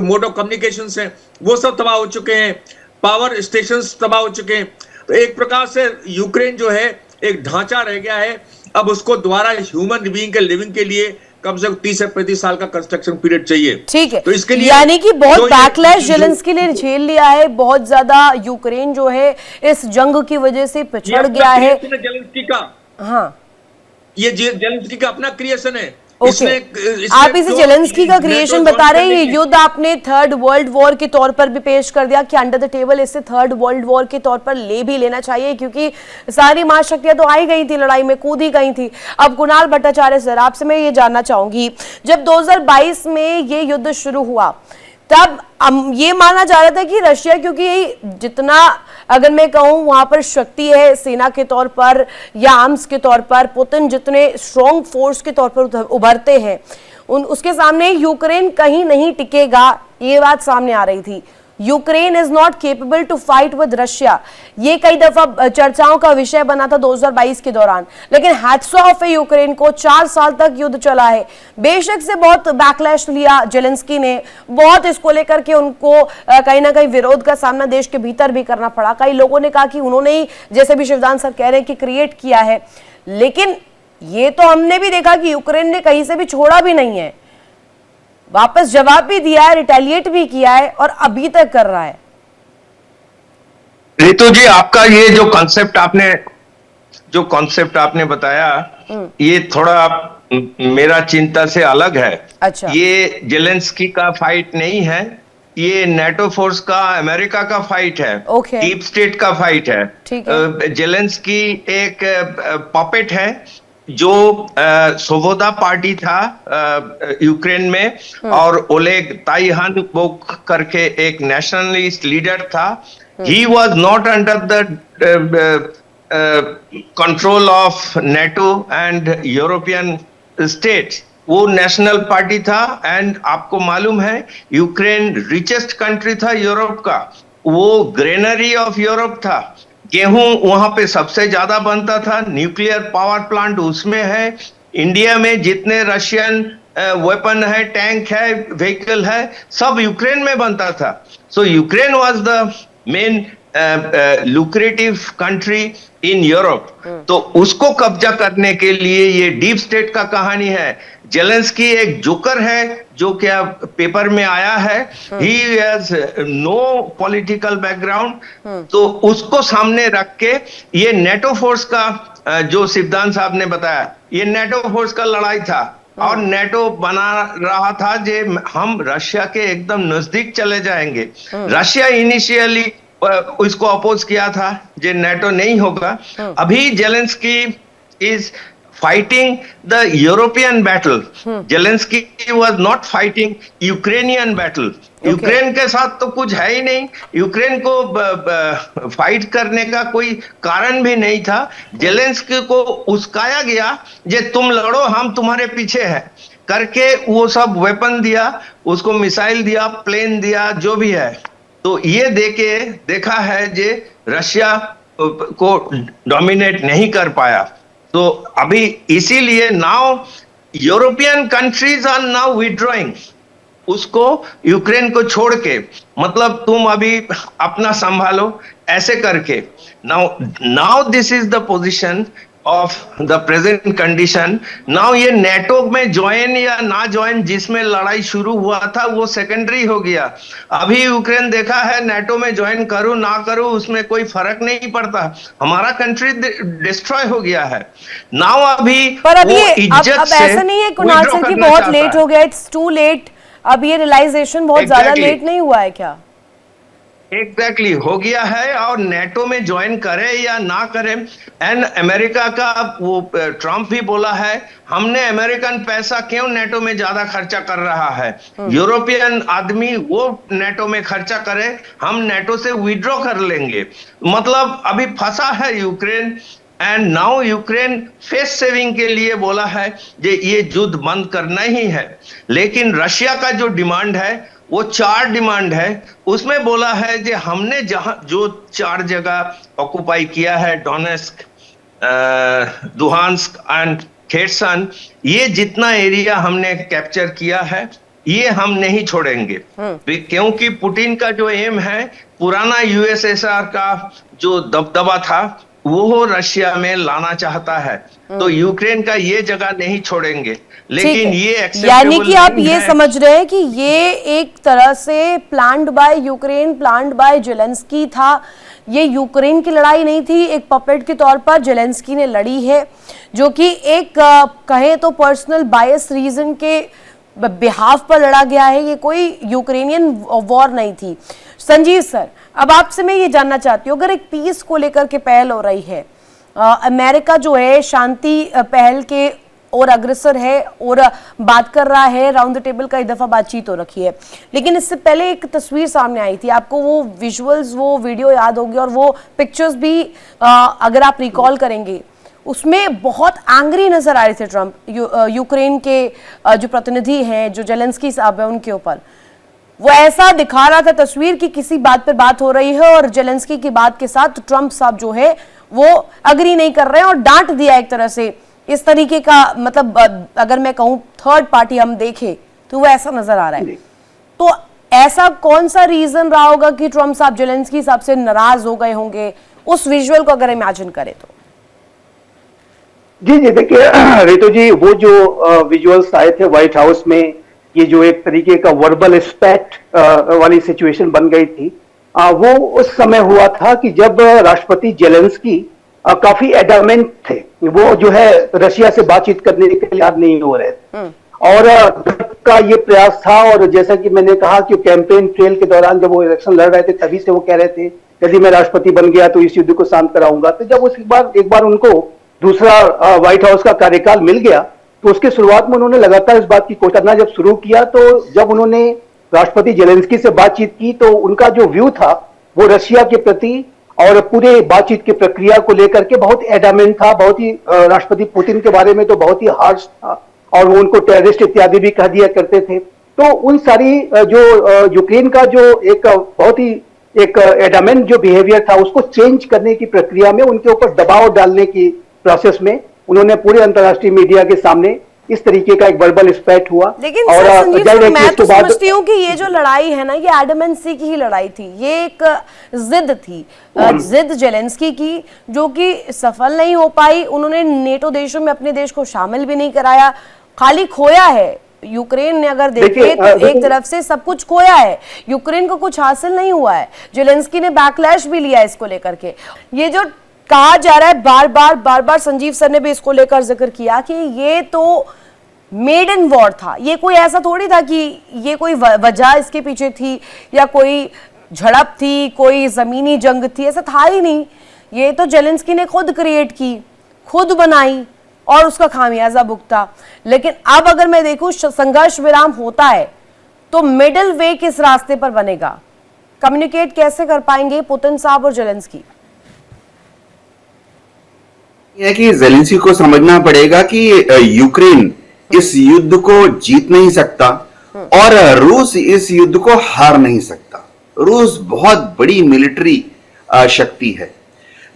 मोड ऑफ कम्युनिकेशंस हैं वो सब तबाह हो चुके हैं, पावर स्टेशंस तबाह हो चुके हैं। तो एक प्रकार से यूक्रेन जो है एक ढांचा रह गया है। अब उसको दोबारा ह्यूमन बीइंग के लिविंग के लिए कम से कम 30 से 35 साल का कंस्ट्रक्शन पीरियड चाहिए। ठीक है, तो इसके लिए यानी कि बहुत बैकलैश जेलेंस्की ने झेल लिया है, बहुत ज्यादा यूक्रेन जो है इस जंग की वजह से पिछड़ गया है। जेलेंस्की का, हाँ, ये जेलेंस्की का अपना क्रिएशन है। ओके, आप इसे जेलेंस्की का क्रिएशन बता रहे हैं। ये युद्ध आपने थर्ड वर्ल्ड वॉर के तौर पर भी पेश कर दिया कि अंडर द टेबल इसे थर्ड वर्ल्ड वॉर के तौर पर ले भी लेना चाहिए, क्योंकि सारी महाशक्तियां तो आई गई थी, लड़ाई में कूदी गई थी। अब कुणाल भट्टाचार्य सर, आपसे मैं ये जानना चाहूंगी, जब 2022 में ये युद्ध शुरू हुआ तब ये माना जा रहा था कि रशिया, क्योंकि जितना अगर मैं कहूं वहां पर शक्ति है सेना के तौर पर या आर्म्स के तौर पर, पुतिन जितने स्ट्रॉन्ग फोर्स के तौर पर उभरते हैं, उसके सामने यूक्रेन कहीं नहीं टिकेगा, ये बात सामने आ रही थी। Ukraine is not capable to fight with Russia, ये कई दफा चर्चाओं का विषय बना था 2022 के दौरान। लेकिन हैट्स ऑफ है यूक्रेन को, 4 साल तक युद्ध चला है। बेशक से बहुत बैकलैश लिया जेलेंस्की ने, बहुत इसको लेकर के उनको कहीं ना कहीं विरोध का सामना देश के भीतर भी करना पड़ा। कई लोगों ने कहा कि उन्होंने ही, जैसे भी शिवदान सर कह रहे हैं, कि क्रिएट किया है। लेकिन ये तो हमने भी देखा कि यूक्रेन ने कहीं से भी छोड़ा भी नहीं है, वापस जवाब भी दिया है, रिटेलिएट भी किया है और अभी तक कर रहा है। रितु जी, आपका ये जो कॉन्सेप्ट आपने बताया, ये थोड़ा मेरा चिंता से अलग है। अच्छा, ये जेलेंस्की का फाइट नहीं है, ये नेटो फोर्स का, अमेरिका का फाइट है, डीप स्टेट का फाइट है। जेलेंस्की एक पपेट है जो स्वोबोदा पार्टी था यूक्रेन में, और ओलेग ताइहान वो करके एक नेशनलिस्ट लीडर था। He was not under the control of NATO and European states, वो नेशनल पार्टी था। एंड आपको मालूम है यूक्रेन रिचेस्ट कंट्री था यूरोप का, वो ग्रेनरी ऑफ यूरोप था, गेहूं वहां पे सबसे ज्यादा बनता था, न्यूक्लियर पावर प्लांट उसमें है, इंडिया में जितने रशियन वेपन है, टैंक है, व्हीकल है, सब यूक्रेन में बनता था। सो Ukraine was the main lucrative country in Europe. तो उसको कब्जा करने के लिए ये डीप स्टेट का कहानी है। जेलेंस्की एक जोकर है, जो क्या पेपर में आया है, he has no political background. तो उसको सामने रख के ये नेटो फोर्स का, जो सिद्धांत साहब ने बताया, ये नेटो फोर्स का लड़ाई था, और नेटो बना रहा था जे हम रशिया के एकदम नजदीक चले जाएंगे। रशिया इनिशियली उसको अपोज किया था जे नेटो नहीं होगा। अभी Zelensky is fighting the European battle. Zelensky was not fighting Ukrainian battle. Ukraine के साथ तो कुछ है ही नहीं, यूक्रेन को फाइट करने का कोई कारण भी नहीं था। जेलेंस्की को उस्काया गया, जे तुम लड़ो, हम तुम्हारे पीछे हैं करके वो सब वेपन दिया, उसको मिसाइल दिया, प्लेन दिया, जो भी है। तो ये देखा है जे रशिया को डोमिनेट नहीं कर पाया। तो अभी इसीलिए now European countries are now withdrawing उसको, यूक्रेन को छोड़ के, मतलब तुम अभी अपना संभालो ऐसे करके। Now this is the position of the present condition. Now ये नेटो में ज्वाइन या ना ज्वाइन, जिसमें लड़ाई शुरू हुआ था, वो सेकेंडरी हो गया। अभी यूक्रेन देखा है, नेटो में ज्वाइन करूं ना करूं उसमें कोई फर्क नहीं पड़ता, हमारा कंट्री डिस्ट्रॉय हो गया है। नाउ अभी पर अब वो ये इज्जत अब से ऐसा नहीं है कुणाल withdraw सिंह की करना बहुत चाहता लेट है। हो गया, इट्स टू लेट। अब ये रियलाइजेशन बहुत ज्यादा Exactly. लेट नहीं हुआ है क्या? एग्जैक्टली हो गया है, और नेटो में ज्वाइन करे या ना करे। एंड अमेरिका का वो ट्रम्प भी बोला है, हमने अमेरिकन पैसा क्यों नेटो में ज्यादा खर्चा कर रहा है, यूरोपियन आदमी वो नेटो में खर्चा करे, हम नेटो से विड्रॉ कर लेंगे। मतलब अभी फंसा है Ukraine. And now Ukraine face saving के लिए बोला है कि ये युद्ध बंद करना ही है। लेकिन रशिया का जो डिमांड है वो 4 डिमांड है, उसमें बोला है कि हमने जहां जो 4 जगह ऑक्युपाई किया है, डोनेस्क, लुहांस्क एंड खेर्सन, ये जितना एरिया हमने कैप्चर किया है ये हम नहीं छोड़ेंगे। क्योंकि पुतिन का जो एम है, पुराना यूएसएसआर का जो दबदबा था वो रशिया में लाना चाहता है, तो यूक्रेन का ये जगह नहीं छोड़ेंगे। लेकिन ये यानी कि आप ये समझ रहे हैं कि ये एक तरह से planned by Ukraine, planned by Zelensky था। ये यूक्रेन की लड़ाई नहीं थी, एक पपेट के तौर पर जेलेंस्की ने लड़ी है, जो कि एक कहें तो पर्सनल बायस रीजन के बिहाफ पर लड़ा गया है। ये कोई यूक्रेनियन वॉर नहीं थी। संजीव सर, अब आपसे मैं ये जानना चाहती हूँ, अगर एक पीस को लेकर के पहल हो रही है, अमेरिका जो है शांति पहल के और अग्रसर है और बात कर रहा है, राउंड द टेबल का एक दफा बातचीत हो रखी है, लेकिन इससे पहले एक तस्वीर सामने आई थी, आपको वो विजुअल्स, वो वीडियो याद होगी और वो पिक्चर्स भी अगर आप रिकॉल करेंगे, उसमें बहुत एंग्री नजर आ रहे थे ट्रंप, यूक्रेन के जो प्रतिनिधि हैं, जो जेलेंस्की साहब है, उनके ऊपर वो ऐसा दिखा रहा था तस्वीर की किसी बात पर बात हो रही है और जेलेंस्की की बात के साथ ट्रंप साहब जो है वो अग्री नहीं कर रहे हैं और डांट दिया एक तरह से। इस तरीके का मतलब अगर मैं कहूं थर्ड पार्टी हम देखें तो वो ऐसा नजर आ रहा है। तो ऐसा कौन सा रीजन रहा होगा कि ट्रंप साहब जेलेंस्की साहब से नाराज हो गए होंगे, उस विजुअल को अगर इमेजिन करें तो? जी देखिए रितु जी, वो जो विजुअल्स आए थे व्हाइट हाउस में, ये जो एक तरीके का वर्बल स्पैट वाली सिचुएशन बन गई थी, वो उस समय हुआ था कि जब राष्ट्रपति जेलेंस्की काफी एडामेंट थे, वो जो है रशिया से बातचीत करने के लिए याद नहीं हो रहे थे। और का ये प्रयास था, और जैसा कि मैंने कहा कि कैंपेन ट्रेल के दौरान जब वो इलेक्शन लड़ रहे थे तभी से वो कह रहे थे यदि मैं राष्ट्रपति बन गया तो इस युद्ध को शांत कराऊंगा। तो जब एक बार उनको दूसरा व्हाइट हाउस का कार्यकाल मिल गया तो उसके शुरुआत में उन्होंने लगातार इस बात की कोशिश करना जब शुरू किया, तो जब उन्होंने राष्ट्रपति जेलेंस्की से बातचीत की तो उनका जो व्यू था वो रशिया के प्रति और पूरे बातचीत की प्रक्रिया को लेकर के बहुत एडामेंट था, बहुत ही राष्ट्रपति पुतिन के बारे में तो बहुत ही हार्श था और वो उनको टेररिस्ट इत्यादि भी कह दिया करते थे। तो उन सारी जो यूक्रेन का जो एक बहुत ही एक एडामेंट जो बिहेवियर था उसको चेंज करने की प्रक्रिया में, उनके ऊपर दबाव डालने की प्रोसेस में उन्होंने पूरे अंतर्राष्ट्रीय मीडिया के सामने इस तरीके का एक वर्बल स्पैट हुआ। लेकिन और संजीव सर, मैं तो समझती हूँ कि ये जो लड़ाई है ना, ये एडमेंसी की ही लड़ाई थी, ये एक जिद थी, जिद जेलेंस्की की, जो कि सफल नहीं हो पाई। उन्होंने नेटो देशों में अपने देश को शामिल भी नहीं कराया, खाली खोया है। यूक्रेन ने अगर देखे तो एक तरफ से सब कुछ खोया है, यूक्रेन को कुछ हासिल नहीं हुआ है। जेलेंस्की ने बैकलैश भी लिया इसको लेकर के। ये जो कहा जा रहा है बार बार संजीव सर ने भी इसको लेकर जिक्र किया कि ये तो मेड इन वॉर था, ये कोई ऐसा थोड़ी था कि ये कोई वजह इसके पीछे थी या कोई झड़प थी, कोई जमीनी जंग थी, ऐसा था ही नहीं। ये तो जेलेंस्की ने खुद क्रिएट की, खुद बनाई और उसका खामियाजा भुगता। लेकिन अब अगर मैं देखूं संघर्ष विराम होता है तो मिडिल वे किस रास्ते पर बनेगा, कम्युनिकेट कैसे कर पाएंगे पुतिन साहब और जेलेंस्की? है कि जेलेंस्की को समझना पड़ेगा कि यूक्रेन इस युद्ध को जीत नहीं सकता और रूस इस युद्ध को हार नहीं सकता। रूस बहुत बड़ी मिलिट्री शक्ति है।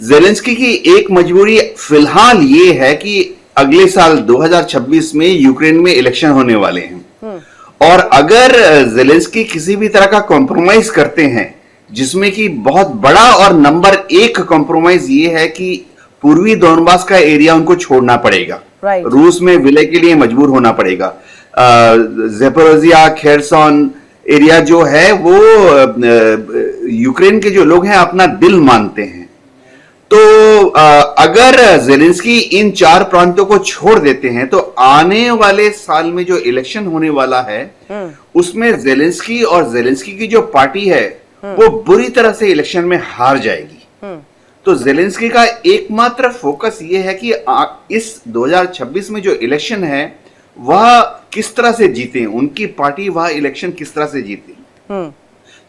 जेलेंस्की की एक मजबूरी फिलहाल ये है कि अगले साल 2026 में यूक्रेन में इलेक्शन होने वाले हैं और अगर जेलेंस्की किसी भी तरह का कॉम्प्रोमाइज करते हैं, जिसमें कि बहुत बड़ा और नंबर 1 कॉम्प्रोमाइज ये है कि पूर्वी दोनबास का एरिया उनको छोड़ना पड़ेगा। रूस में विलय के लिए मजबूर होना पड़ेगा। ज़ेपोरिज़िया, खेरसॉन एरिया जो है वो यूक्रेन के जो लोग हैं अपना दिल मानते हैं। तो अगर ज़ेलेंस्की इन 4 प्रांतों को छोड़ देते हैं तो आने वाले साल में जो इलेक्शन होने वाला है उसमें ज़ेलेंस्की और ज़ेलेंस्की की जो पार्टी है वो बुरी तरह से इलेक्शन में हार जाएगी। तो ज़ेलेंस्की का एकमात्र फोकस ये है कि इस 2026 में जो इलेक्शन है वह किस तरह से जीते, उनकी पार्टी वह इलेक्शन किस तरह से जीते।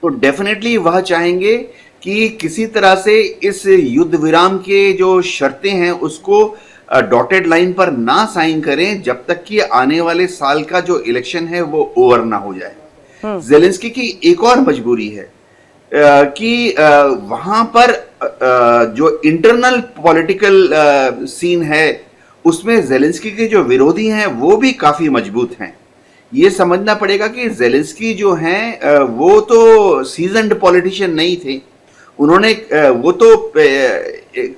तो डेफिनेटली वह चाहेंगे कि किसी तरह से इस युद्ध विराम के जो शर्तें हैं उसको डॉटेड लाइन पर ना साइन करें जब तक कि आने वाले साल का जो इलेक्शन है वो ओवर ना हो जाए। ज़ेलेंस्की की एक और मजबूरी है कि वहां पर जो इंटरनल पॉलिटिकल सीन है उसमें ज़ेलेंस्की के जो विरोधी हैं वो भी काफी मजबूत हैं। ये समझना पड़ेगा कि ज़ेलेंस्की जो हैं वो तो सीजन्ड पॉलिटिशियन नहीं थे, उन्होंने वो तो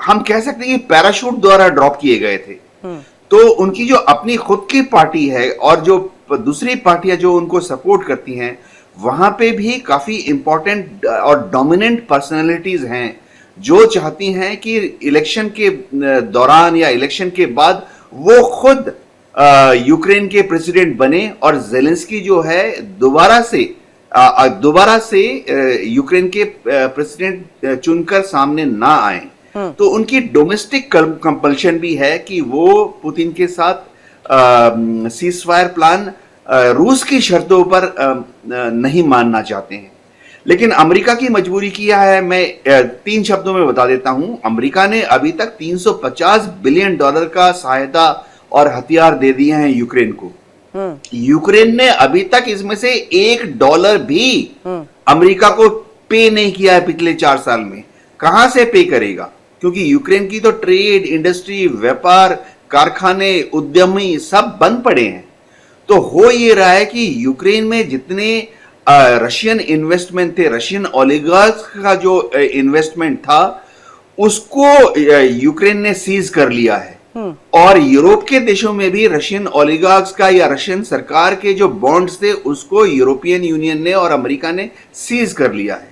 हम कह सकते हैं कि पैराशूट द्वारा ड्रॉप किए गए थे। तो उनकी जो अपनी खुद की पार्टी है और जो दूसरी पार्टियां जो उनको सपोर्ट करती हैं वहां पे भी काफी इंपॉर्टेंट और डोमिनेंट पर्सनालिटीज हैं जो चाहती हैं कि इलेक्शन के दौरान या इलेक्शन के बाद वो खुद यूक्रेन के प्रेसिडेंट बने और ज़ेलेंस्की जो है दोबारा से यूक्रेन के प्रेसिडेंट चुनकर सामने ना आए। तो उनकी डोमेस्टिक कंपल्शन भी है कि वो पुतिन के साथ सीजफायर प्लान रूस की शर्तों पर नहीं मानना चाहते हैं। लेकिन अमेरिका की मजबूरी क्या है, मैं 3 शब्दों में बता देता हूं। अमेरिका ने अभी तक $350 बिलियन का सहायता और हथियार दे दिए हैं यूक्रेन को। यूक्रेन ने अभी तक इसमें से $1 भी अमेरिका को पे नहीं किया है पिछले 4 साल में। कहां से पे करेगा, क्योंकि यूक्रेन की तो ट्रेड, इंडस्ट्री, व्यापार, कारखाने, उद्यमी सब बंद पड़े हैं। तो हो ये रहा है कि यूक्रेन में जितने रशियन इन्वेस्टमेंट थे, रशियन ओलिगार्क्स का जो इन्वेस्टमेंट था उसको यूक्रेन ने सीज कर लिया है। और यूरोप के देशों में भी रशियन ओलिगार्क्स का या रशियन सरकार के जो बॉन्ड्स थे उसको यूरोपियन यूनियन ने और अमेरिका ने सीज कर लिया है।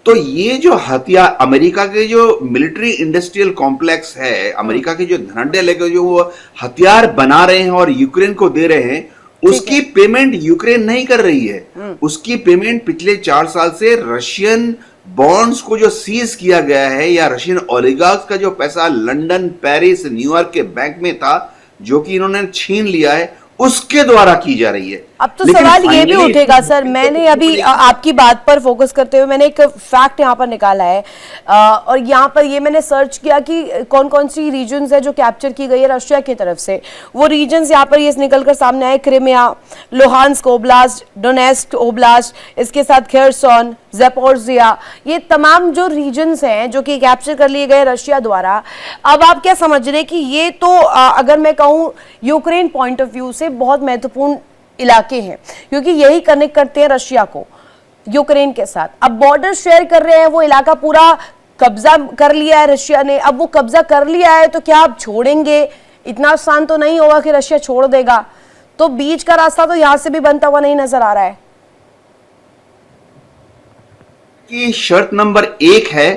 तो ये जो हथियार, अमेरिका के जो मिलिट्री इंडस्ट्रियल कॉम्प्लेक्स है, अमेरिका के जो धनाढ्य लेकर जो वो हथियार बना रहे हैं और यूक्रेन को दे रहे हैं, उसकी पेमेंट यूक्रेन नहीं कर रही है। उसकी पेमेंट पिछले 4 साल से रशियन बॉन्ड्स को जो सीज किया गया है या रशियन ओलिगार्क्स का जो पैसा लंदन, पेरिस, न्यूयॉर्क के बैंक में था जो कि इन्होंने छीन लिया है, उसके द्वारा की जा रही है। अब तो सवाल ये भी उठेगा सर, मैंने अभी आपकी बात पर फोकस करते हुए मैंने एक फैक्ट यहाँ पर निकाला है और यहाँ पर ये मैंने सर्च किया कि कौन कौन सी रीजन्स है जो कैप्चर की गई है रशिया की तरफ से। वो रीजन्स यहाँ पर ये निकलकर सामने आए: Crimea, Luhansk oblast, Donetsk oblast, इसके साथ खेरसॉन, ज़ेपोरिज़िया, ये तमाम जो रीजन्स हैं जो कि कैप्चर कर लिए गए रशिया द्वारा। अब आप क्या समझ रहे हैं कि ये तो अगर मैं कहूँ यूक्रेन पॉइंट ऑफ व्यू से बहुत महत्वपूर्ण इलाके हैं, क्योंकि यही कनेक्ट करते हैं रशिया को यूक्रेन के साथ। अब बॉर्डर शेयर कर रहे हैं, वो इलाका पूरा कब्जा कर लिया है रशिया ने। अब वो कब्जा कर लिया है तो क्या आप छोड़ेंगे? इतना आसान तो नहीं होगा कि रशिया छोड़ देगा। तो बीच का रास्ता तो यहां से भी बनता हुआ नहीं नजर आ रहा है। कि शर्त नंबर 1 है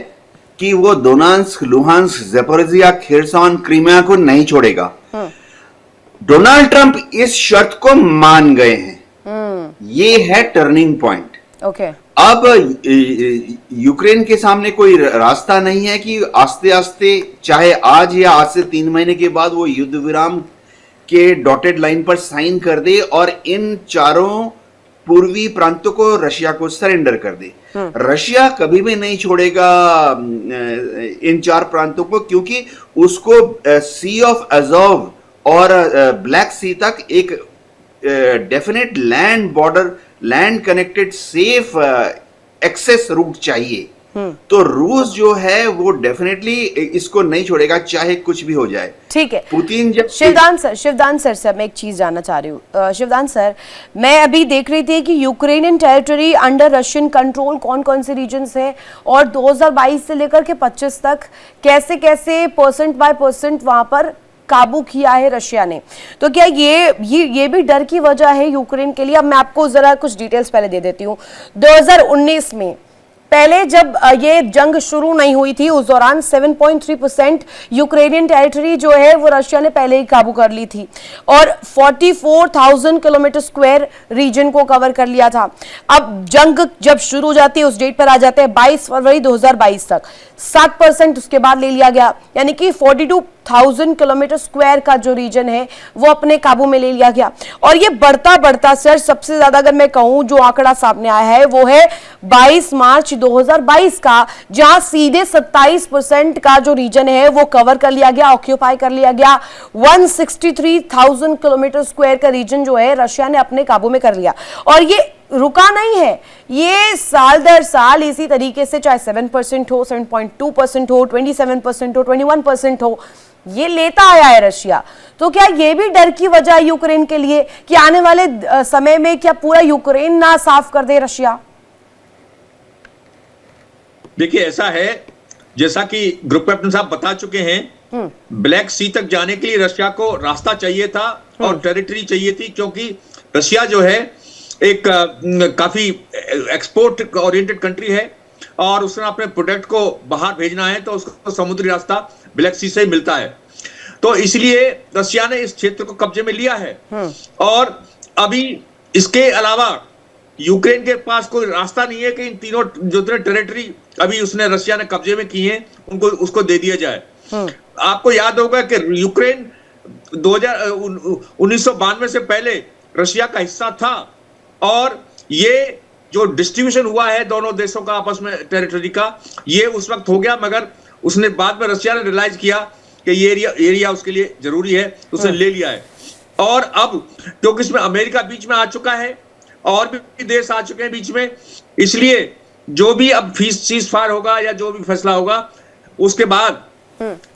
कि वो Donetsk, Luhansk, Zaporizhzhia, Kherson, Crimea को नहीं छोड़ेगा। डोनाल्ड ट्रंप इस शर्त को मान गए हैं। ये है टर्निंग पॉइंट। अब यूक्रेन के सामने कोई रास्ता नहीं है कि आस्ते आस्ते, चाहे आज या आज से 3 महीने के बाद, वो युद्ध विराम के डॉटेड लाइन पर साइन कर दे और इन 4 पूर्वी प्रांतों को रशिया को सरेंडर कर दे। रशिया कभी भी नहीं छोड़ेगा इन 4 प्रांतों को, क्योंकि उसको सी ऑफ अज़ोव और ब्लैक सी तक एक definite land border, land connected safe access route चाहिए। तो रूस जो है वो डेफिनेटली इसको नहीं छोड़ेगा, चाहे कुछ भी हो जाए। ठीक है, पुतिन जब शिवदान सर से मैं एक चीज जानना चाह रही हूँ। शिवदान सर, मैं अभी देख रही थी कि Ukrainian territory under Russian control कौन कौन से रीजन्स है, और 2022 से लेकर के 25 तक कैसे कैसे परसेंट बाय परसेंट वहां पर काबू किया है रशिया ने। तो क्या ये भी डर की वजह है यूक्रेन के लिए? अब मैं आपको जरा कुछ डिटेल्स पहले दे देती हूँ। 2019 में पहले जब ये जंग शुरू नहीं हुई थी, उस दौरान 7.3% यूक्रेनियन टेरिटरी जो है वो रशिया ने पहले ही काबू कर ली थी, और 44,000 किलोमीटर स्क्वायर रीजन को कवर कर लिया था। अब जंग जब शुरू हो जाती है, उस डेट पर आ जाते हैं 22 फरवरी 2022 तक, 7% उसके बाद ले लिया गया, यानी कि 42,000 किलोमीटर स्क्वायर का जो रीजन है वो अपने काबू में ले लिया गया। और ये बढ़ता बढ़ता सर, सबसे ज्यादा अगर मैं कहूं जो आंकड़ा सामने आया है वो है 22 मार्च 2022 का, जहां सीधे 27% का जो रीजन है वो कवर कर लिया गया, ऑक्यूपाई कर लिया गया। 163,000 किलोमीटर स्क्वायर का रीजन जो है रशिया ने अपने काबू में कर लिया। और ये रुका नहीं है, ये साल दर साल इसी तरीके से, चाहे 7% हो, 7.2% हो, 27% हो, 21% हो, ये लेता आया है रशिया। तो क्या ये भी डर की वजह है यूक्रेन के लिए कि आने वाले समय में क्या पूरा यूक्रेन ना साफ कर दे रशिया? देखिए, ऐसा है, जैसा कि ग्रुप कैप्टन साहब बता चुके हैं, ब्लैक सी तक जाने के लिए रशिया को रास्ता चाहिए था और टेरिटरी चाहिए थी, क्योंकि रशिया जो है एक काफी एक्सपोर्ट ओरिएंटेड कंट्री है, और उसने अपने प्रोडक्ट को बाहर भेजना है तो उसको समुद्री रास्ता ब्लैक सी से मिलता है। तो इसलिए रशिया ने इस क्षेत्र को कब्जे में लिया है, और अभी इसके अलावा यूक्रेन के पास कोई रास्ता नहीं है कि इन तीनों जो टेरिटरी अभी उसने रशिया ने कब्जे में की है उनको उसको दे दिया जाए। आपको याद होगा कि यूक्रेन 1992 से पहले रशिया का हिस्सा था, और ये जो डिस्ट्रीब्यूशन हुआ है दोनों देशों का आपस में टेरिटरी का, ये उस वक्त हो गया, मगर उसने बाद में रशिया ने रियलाइज किया कि ये एरिया उसके लिए जरूरी है, उसने ले लिया है। और अब क्योंकि इसमें अमेरिका बीच में आ चुका है और भी देश आ चुके हैं बीच में, इसलिए जो भी अब सीज फायर होगा या जो भी फैसला होगा उसके बाद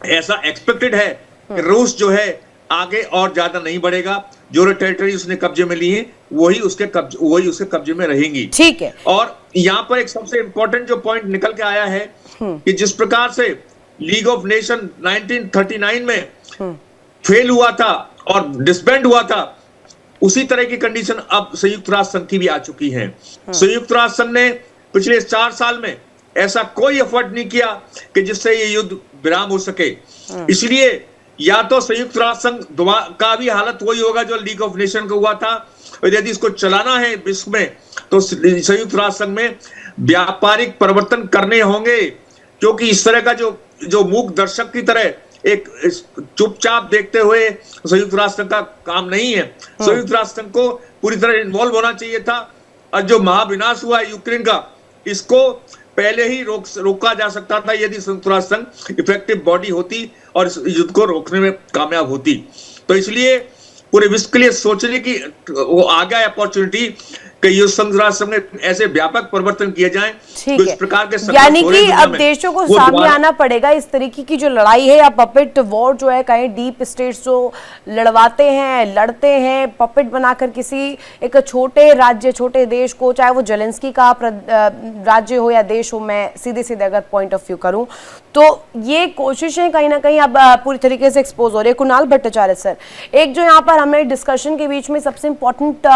ऐसा एक्सपेक्टेड है कि रूस जो है आगे और ज्यादा नहीं बढ़ेगा। जो टेरिटरी उसने कब्जे में ली है वही उसके कब्जे में रहेंगी। ठीक है। और यहाँ पर एक सबसे इंपॉर्टेंट जो पॉइंट निकल के आया है कि जिस प्रकार से लीग ऑफ नेशन 1939 में फेल हुआ था और डिसबैंड हुआ था, उसी तरह की कंडीशन अब संयुक्त राष्ट्र संघ की भी आ चुकी है। संयुक्त राष्ट्र संघ ने पिछले 4 साल में ऐसा कोई एफर्ट नहीं किया कि जिससे ये युद्ध विराम हो सके। इसलिए या तो संयुक्त राष्ट्र संघ का भी हालत वही होगा जो लीग ऑफ नेशन का हुआ था, और यदि इसको चलाना है विश्व में तो संयुक्त राष्ट्र संघ में व्यापारिक परिवर्तन करने होंगे, क्योंकि इस तरह का जो मूक दर्शक की तरह एक चुपचाप देखते हुए संयुक्त राष्ट्र का काम नहीं है। संयुक्त राष्ट्र संघ को पूरी तरह इन्वॉल्व होना चाहिए था, और जो महाविनाश हुआ है यूक्रेन का, इसको पहले ही रोका जा सकता था यदि संयुक्त राष्ट्र संघ इफेक्टिव बॉडी होती और इस युद्ध को रोकने में कामयाब होती। तो इसलिए पूरे विश्व के लिए सोचने की वो आ गया अपॉर्चुनिटी कि युद्ध संयुक्त राष्ट्र संघ में ऐसे व्यापक परिवर्तन किए जाएं तो इस प्रकार के, यानी कि अब देशों को सामने आना पड़ेगा इस तरीके की जो लड़ाई है या पपेट वॉर जो है, कहीं डीप स्टेट्स जो लड़वाते हैं, लड़ते हैं पपेट बनाकर किसी एक छोटे राज्य, छोटे देश को, चाहे वो जेलेंस्की का राज्य हो या देश हो, मैं सीधे सीधे अगर पॉइंट ऑफ व्यू करूं तो ये कोशिशें कहीं ना कहीं अब पूरी तरीके से एक्सपोज हो रही है। कुणाल भट्टाचार्य सर, एक जो यहाँ पर हमें डिस्कशन के बीच में सबसे इंपॉर्टेंट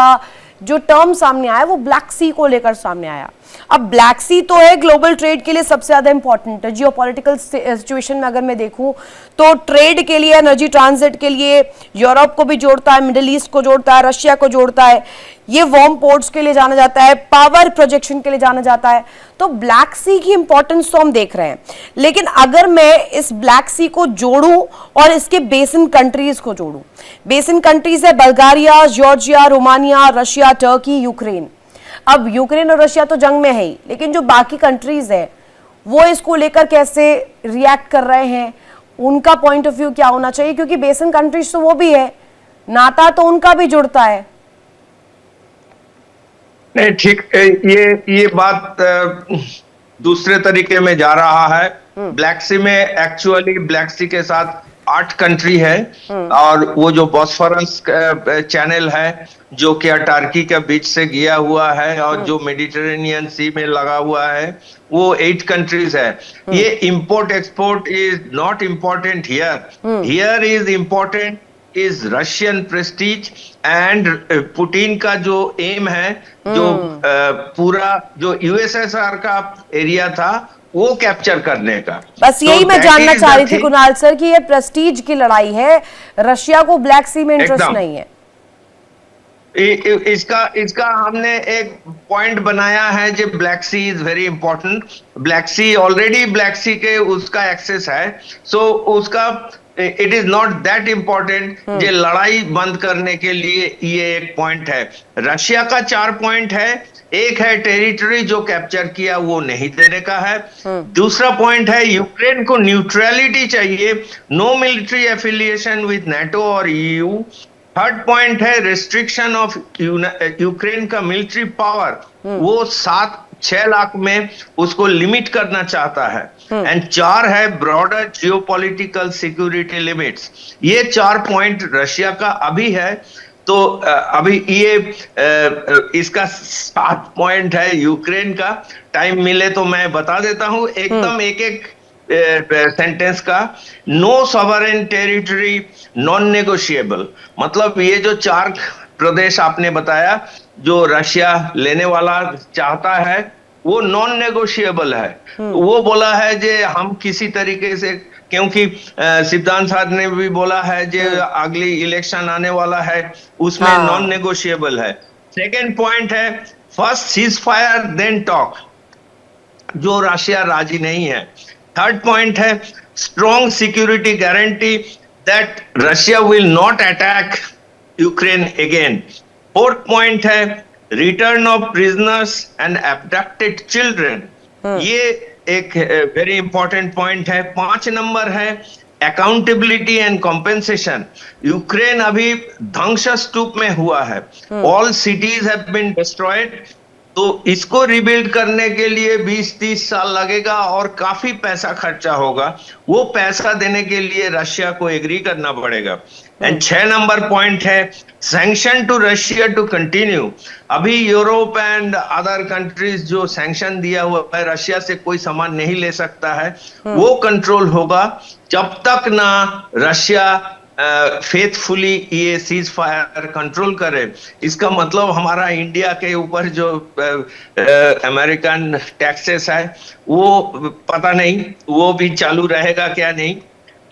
जो टर्म सामने आया वो ब्लैक सी को लेकर सामने आया। अब ब्लैक सी तो है ग्लोबल ट्रेड के लिए सबसे ज्यादा इंपॉर्टेंट है। जियोपॉलिटिकल सिचुएशन में अगर मैं देखूं तो ट्रेड के लिए, एनर्जी ट्रांजिट के लिए यूरोप को भी जोड़ता है, मिडिल ईस्ट को जोड़ता है, रशिया को जोड़ता है, ये वार्म पोर्ट्स के लिए जाना जाता है, पावर प्रोजेक्शन के लिए जाना जाता है। तो ब्लैक सी की इंपॉर्टेंस तो हम देख रहे हैं, लेकिन अगर मैं इस ब्लैक सी को जोड़ूं और इसके बेसिन कंट्रीज को जोड़ूं, बेसिन कंट्रीज है Bulgaria, Georgia, Romania, Russia, Turkey, Ukraine. अब यूक्रेन और रशिया तो जंग में है ही, लेकिन जो बाकी कंट्रीज है वो इसको लेकर कैसे रिएक्ट कर रहे हैं, उनका पॉइंट ऑफ व्यू क्या होना चाहिए, क्योंकि बेसिन कंट्रीज तो वो भी है, नाता तो उनका भी जुड़ता है। नहीं, ठीक, ये बात दूसरे तरीके में जा रहा है। ब्लैक सी में एक्चुअली ब्लैक सी के साथ 8 कंट्री है, और वो जो बॉस्फोरस चैनल है जो कि टर्की के बीच से गया हुआ है और जो मेडिटेरेनियन सी में लगा हुआ है, वो 8 कंट्रीज है। ये import export is not important here is important is Russian Prestige and Putin का जो एम है, जो पूरा जो यूएसएसआर का एरिया था वो कैप्चर करने का। बस यही मैं जानना चाह रही थी कुणाल सर कि ये प्रेस्टीज की लड़ाई है, रशिया को ब्लैक सी में इंटरेस्ट नहीं है। इसका हमने एक पॉइंट बनाया है जो Black Sea is very important. Black Sea already Black Sea के उसका एक्सेस है, सो उसका it is not that important जो लड़ाई बंद करने के लिए ये एक पॉइंट है। रशिया का 4 पॉइंट है। एक है टेरिटरी जो कैप्चर किया वो नहीं देने का है। दूसरा पॉइंट है यूक्रेन को न्यूट्रलिटी चाहिए, no military affiliation with NATO और ईयू। थर्ड पॉइंट है रिस्ट्रिक्शन ऑफ यूक्रेन का मिलिट्री पावर, वो 7-6 लाख में उसको लिमिट करना चाहता है। एंड 4 है ब्रॉडर जियोपॉलिटिकल सिक्योरिटी लिमिट्स। ये 4 पॉइंट रशिया का अभी है। तो अभी ये इसका 7 पॉइंट है यूक्रेन का। टाइम मिले तो मैं बता देता हूं एकदम एक सेंटेंस का। No sovereign territory non negotiable, मतलब ये जो 4 प्रदेश आपने बताया जो रशिया लेने वाला चाहता है वो नॉन नेगोशिएबल है। वो बोला है जे हम किसी तरीके से, क्योंकि सिद्धांत साहब ने भी बोला है जो अगली इलेक्शन आने वाला है उसमें नॉन नेगोशिएबल है। सेकेंड पॉइंट है first ceasefire then talk, जो रशिया राजी नहीं है। थर्ड पॉइंट है strong security guarantee that Russia will not attack Ukraine again. Fourth point है return of prisoners and abducted children, ये एक वेरी इंपॉर्टेंट पॉइंट है। 5 नंबर है अकाउंटेबिलिटी एंड कॉम्पेंसेशन। यूक्रेन अभी ध्वंस स्तूप में हुआ है, all cities have been destroyed, तो इसको रिबिल्ड करने के लिए 20-30 साल लगेगा और काफी पैसा खर्चा होगा। वो पैसा देने के लिए रशिया को एग्री करना पड़ेगा। एंड 6 नंबर पॉइंट है sanction to Russia to continue. अभी यूरोप एंड अदर कंट्रीज जो सैंक्शन दिया हुआ है, रशिया से कोई सामान नहीं ले सकता है, वो कंट्रोल होगा जब तक ना रशिया फेथफुली ये सीज फायर कंट्रोल करे। इसका मतलब हमारा इंडिया के ऊपर जो अमेरिकन टैक्सेस है वो पता नहीं वो भी चालू रहेगा क्या नहीं।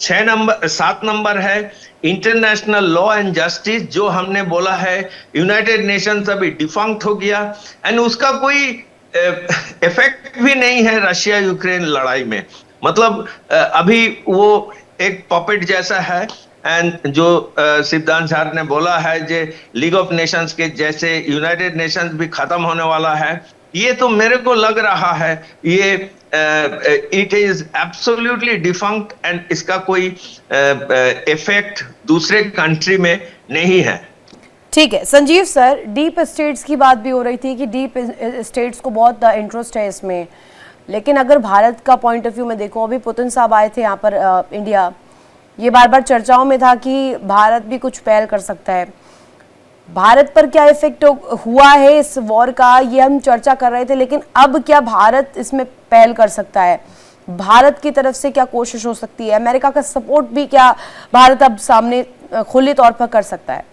7 नंबर है इंटरनेशनल लॉ एंड जस्टिस, जो हमने बोला है यूनाइटेड नेशंस अभी डिफंक्ट हो गया एंड उसका कोई इफेक्ट भी नहीं है रशिया यूक्रेन लड़ाई में। मतलब अभी वो एक पॉपेट जैसा है। एंड जो सिद्धांत सर ने बोला है जे लीग ऑफ नेशंस के जैसे यूनाइटेड नेशंस भी खत्म होने वाला है, ये तो मेरे को लग रहा है ये it is absolutely defunct and इसका कोई इफेक्ट दूसरे कंट्री में नहीं है। ठीक है संजीव सर, डीप स्टेट्स की बात भी हो रही थी कि डीप स्टेट्स को बहुत इंटरेस्ट है इसमें, लेकिन अगर भारत का पॉइंट ऑफ व्यू में देखो, अभी पुतिन साहब आए थे यहाँ पर इंडिया, ये बार बार चर्चाओं में था कि भारत भी कुछ पहल कर सकता है। भारत पर क्या इफेक्ट हुआ है इस वॉर का, ये हम चर्चा कर रहे थे, लेकिन अब क्या भारत इसमें पहल कर सकता है? भारत की तरफ से क्या कोशिश हो सकती है? अमेरिका का सपोर्ट भी क्या भारत अब सामने खुले तौर पर कर सकता है?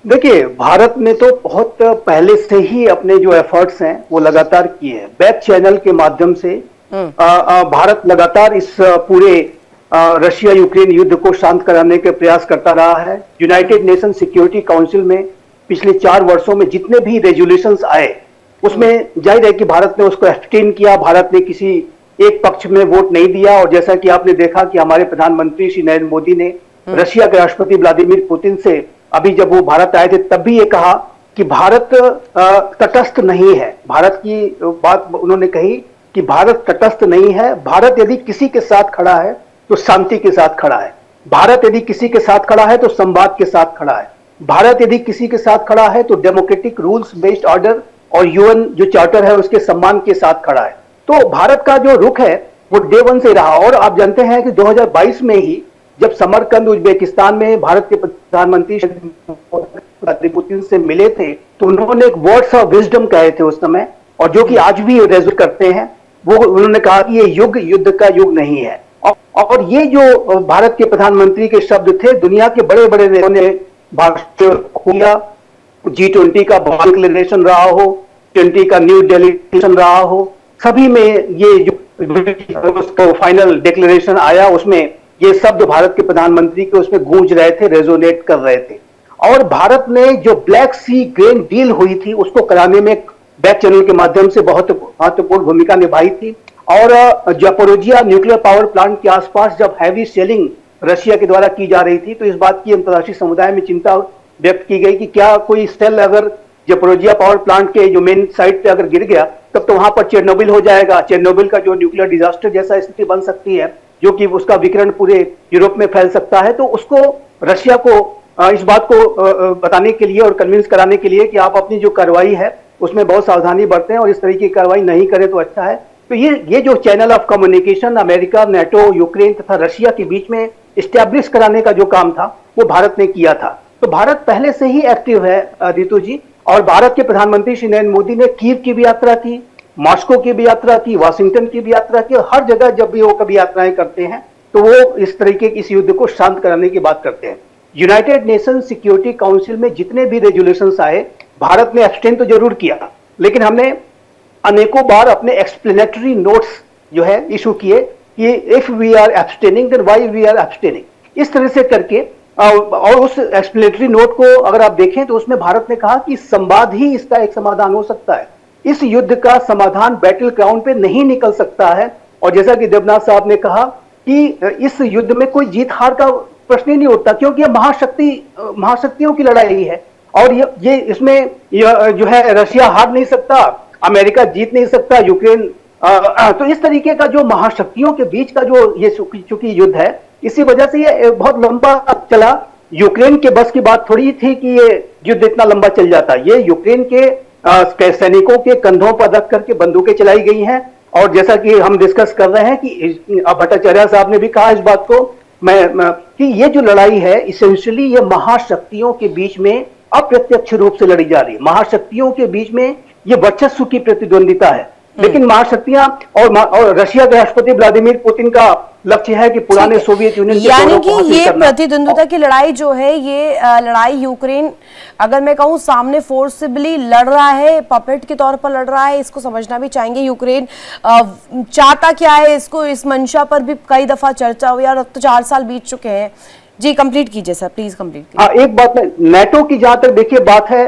देखिए, भारत ने तो बहुत पहले से ही अपने जो एफर्ट्स हैं वो लगातार किए हैं। बैक चैनल के माध्यम से भारत लगातार इस पूरे रशिया यूक्रेन युद्ध को शांत कराने के प्रयास करता रहा है। यूनाइटेड नेशन सिक्योरिटी काउंसिल में पिछले 4 वर्षों में जितने भी रेजोल्यूशंस आए उसमें जाहिर है कि भारत ने उसको एब्सटेन किया, भारत ने किसी एक पक्ष में वोट नहीं दिया। और जैसा कि आपने देखा कि हमारे प्रधानमंत्री श्री नरेंद्र मोदी ने रशिया के राष्ट्रपति व्लादिमीर पुतिन से अभी जब वो भारत आए थे तब भी ये कहा कि भारत तटस्थ नहीं है। भारत की बात उन्होंने कही कि भारत तटस्थ नहीं है, भारत यदि किसी के साथ खड़ा है तो शांति के साथ खड़ा है, भारत यदि किसी के साथ खड़ा है तो संवाद के साथ खड़ा है, भारत यदि किसी के साथ खड़ा है तो डेमोक्रेटिक रूल्स बेस्ड ऑर्डर और यूएन जो चार्टर है उसके सम्मान के साथ खड़ा है। तो भारत का जो रुख है वो डे वन से रहा। और आप जानते हैं कि 2022 में ही जब समरकंद उज्बेकिस्तान में भारत के प्रधानमंत्री पुतिन से मिले थे तो उन्होंने एक वर्ड्स ऑफ विजडम कहे थे उस समय, और जो कि आज भी रेजोनेट करते हैं। वो उन्होंने कहा कि ये युग युद्ध का युग नहीं है। और ये जो भारत के प्रधानमंत्री के शब्द थे, दुनिया के बड़े बड़े नेताओं ने भाषण G20 का डिक्लेरेशन रहा हो, 20 का न्यू डिक्लेरेशन रहा हो, सभी में ये जो फाइनल डिक्लेरेशन आया उसमें ये शब्द भारत के प्रधानमंत्री के उसमें गूंज रहे थे, रेजोनेट कर रहे थे। और भारत ने जो ब्लैक सी ग्रेन डील हुई थी उसको कराने में बैक चैनल के माध्यम से बहुत महत्वपूर्ण भूमिका निभाई थी। और जापोरोजिया न्यूक्लियर पावर प्लांट के आसपास जब हैवी सेलिंग रशिया के द्वारा की जा रही थी तो इस बात की अंतर्राष्ट्रीय समुदाय में चिंता व्यक्त की गई कि क्या कोई सेल अगर जापोरोजिया पावर प्लांट के जो मेन साइट पे अगर गिर गया तब तो वहां पर चेरनोबिल हो जाएगा, चेरनोबिल का जो न्यूक्लियर डिजास्टर जैसा स्थिति बन सकती है जो कि उसका विकिरण पूरे यूरोप में फैल सकता है। तो उसको रशिया को इस बात को बताने के लिए और कन्विंस कराने के लिए कि आप अपनी जो कार्रवाई है उसमें बहुत सावधानी बरतें और इस तरीके की कार्रवाई नहीं करें तो अच्छा है। तो ये जो channel of communication America, NATO, Ukraine तथा रशिया के बीच में इस्टेब्लिश कराने का जो काम था वो भारत ने किया था। तो भारत पहले से ही एक्टिव है रितु जी। और भारत के प्रधानमंत्री श्री नरेंद्र मोदी ने कीव की भी यात्रा की, मॉस्को की भी यात्रा की, वाशिंगटन की भी यात्रा की, और हर जगह जब भी वो कभी यात्राएं करते हैं तो वो इस तरीके की इस युद्ध को शांत कराने की बात करते हैं। यूनाइटेड नेशन सिक्योरिटी काउंसिल में जितने भी रेजोल्यूशंस आए भारत ने एब्सटेन तो जरूर किया, लेकिन हमने अनेकों बार अपने एक्सप्लेनेटरी नोट्स जो है इशू किए कि if we are abstaining then why we are abstaining, इस तरह से करके। और उस एक्सप्लेनेटरी नोट को अगर आप देखें तो उसमें भारत ने कहा कि संवाद ही इसका एक समाधान हो सकता है। इस युद्ध का समाधान बैटल ग्राउंड पे नहीं निकल सकता है। और जैसा कि देवनाथ साहब ने कहा कि इस युद्ध में कोई जीत हार का प्रश्न ही नहीं उठता, क्योंकि यह महाशक्तियों की लड़ाई है। और ये इसमें जो है रशिया हार नहीं सकता, अमेरिका जीत नहीं सकता, यूक्रेन। तो इस तरीके का जो महाशक्तियों के बीच का जो ये चूंकि युद्ध है, इसी वजह से ये बहुत लंबा चला। यूक्रेन के बस की बात थोड़ी थी कि ये युद्ध इतना लंबा चल जाता। ये यूक्रेन के सैनिकों के कंधों पर रख करके बंदूकें चलाई गई हैं। और जैसा कि हम डिस्कस कर रहे हैं कि भट्टाचार्य साहब ने भी कहा इस बात को कि ये जो लड़ाई है इसेंशियली ये महाशक्तियों के बीच में अप्रत्यक्ष रूप से लड़ी जा रही है। महाशक्तियों के बीच में ये वर्चस्व की प्रतिद्वंदिता है। लेकिन महाशक्तियां और रशिया के राष्ट्रपति व्लादिमीर पुतिन का लक्ष्य है कि पुराने सोवियत यूनियन के यानी कि ये प्रतिद्वंदिता की लड़ाई जो है, ये लड़ाई यूक्रेन अगर मैं कहूँ सामने फोर्सिबली लड़ रहा है, पपेट के तौर पर लड़ रहा है, इसको समझना भी चाहेंगे। यूक्रेन चाहता क्या है, इसको इस मंशा पर भी कई दफा चर्चा हुई और अब तो 4 साल बीत चुके हैं। जी कंप्लीट कीजिए सर, प्लीज कंप्लीट कीजिए। हाँ, एक बात नेटो की जहां तक देखिए बात है,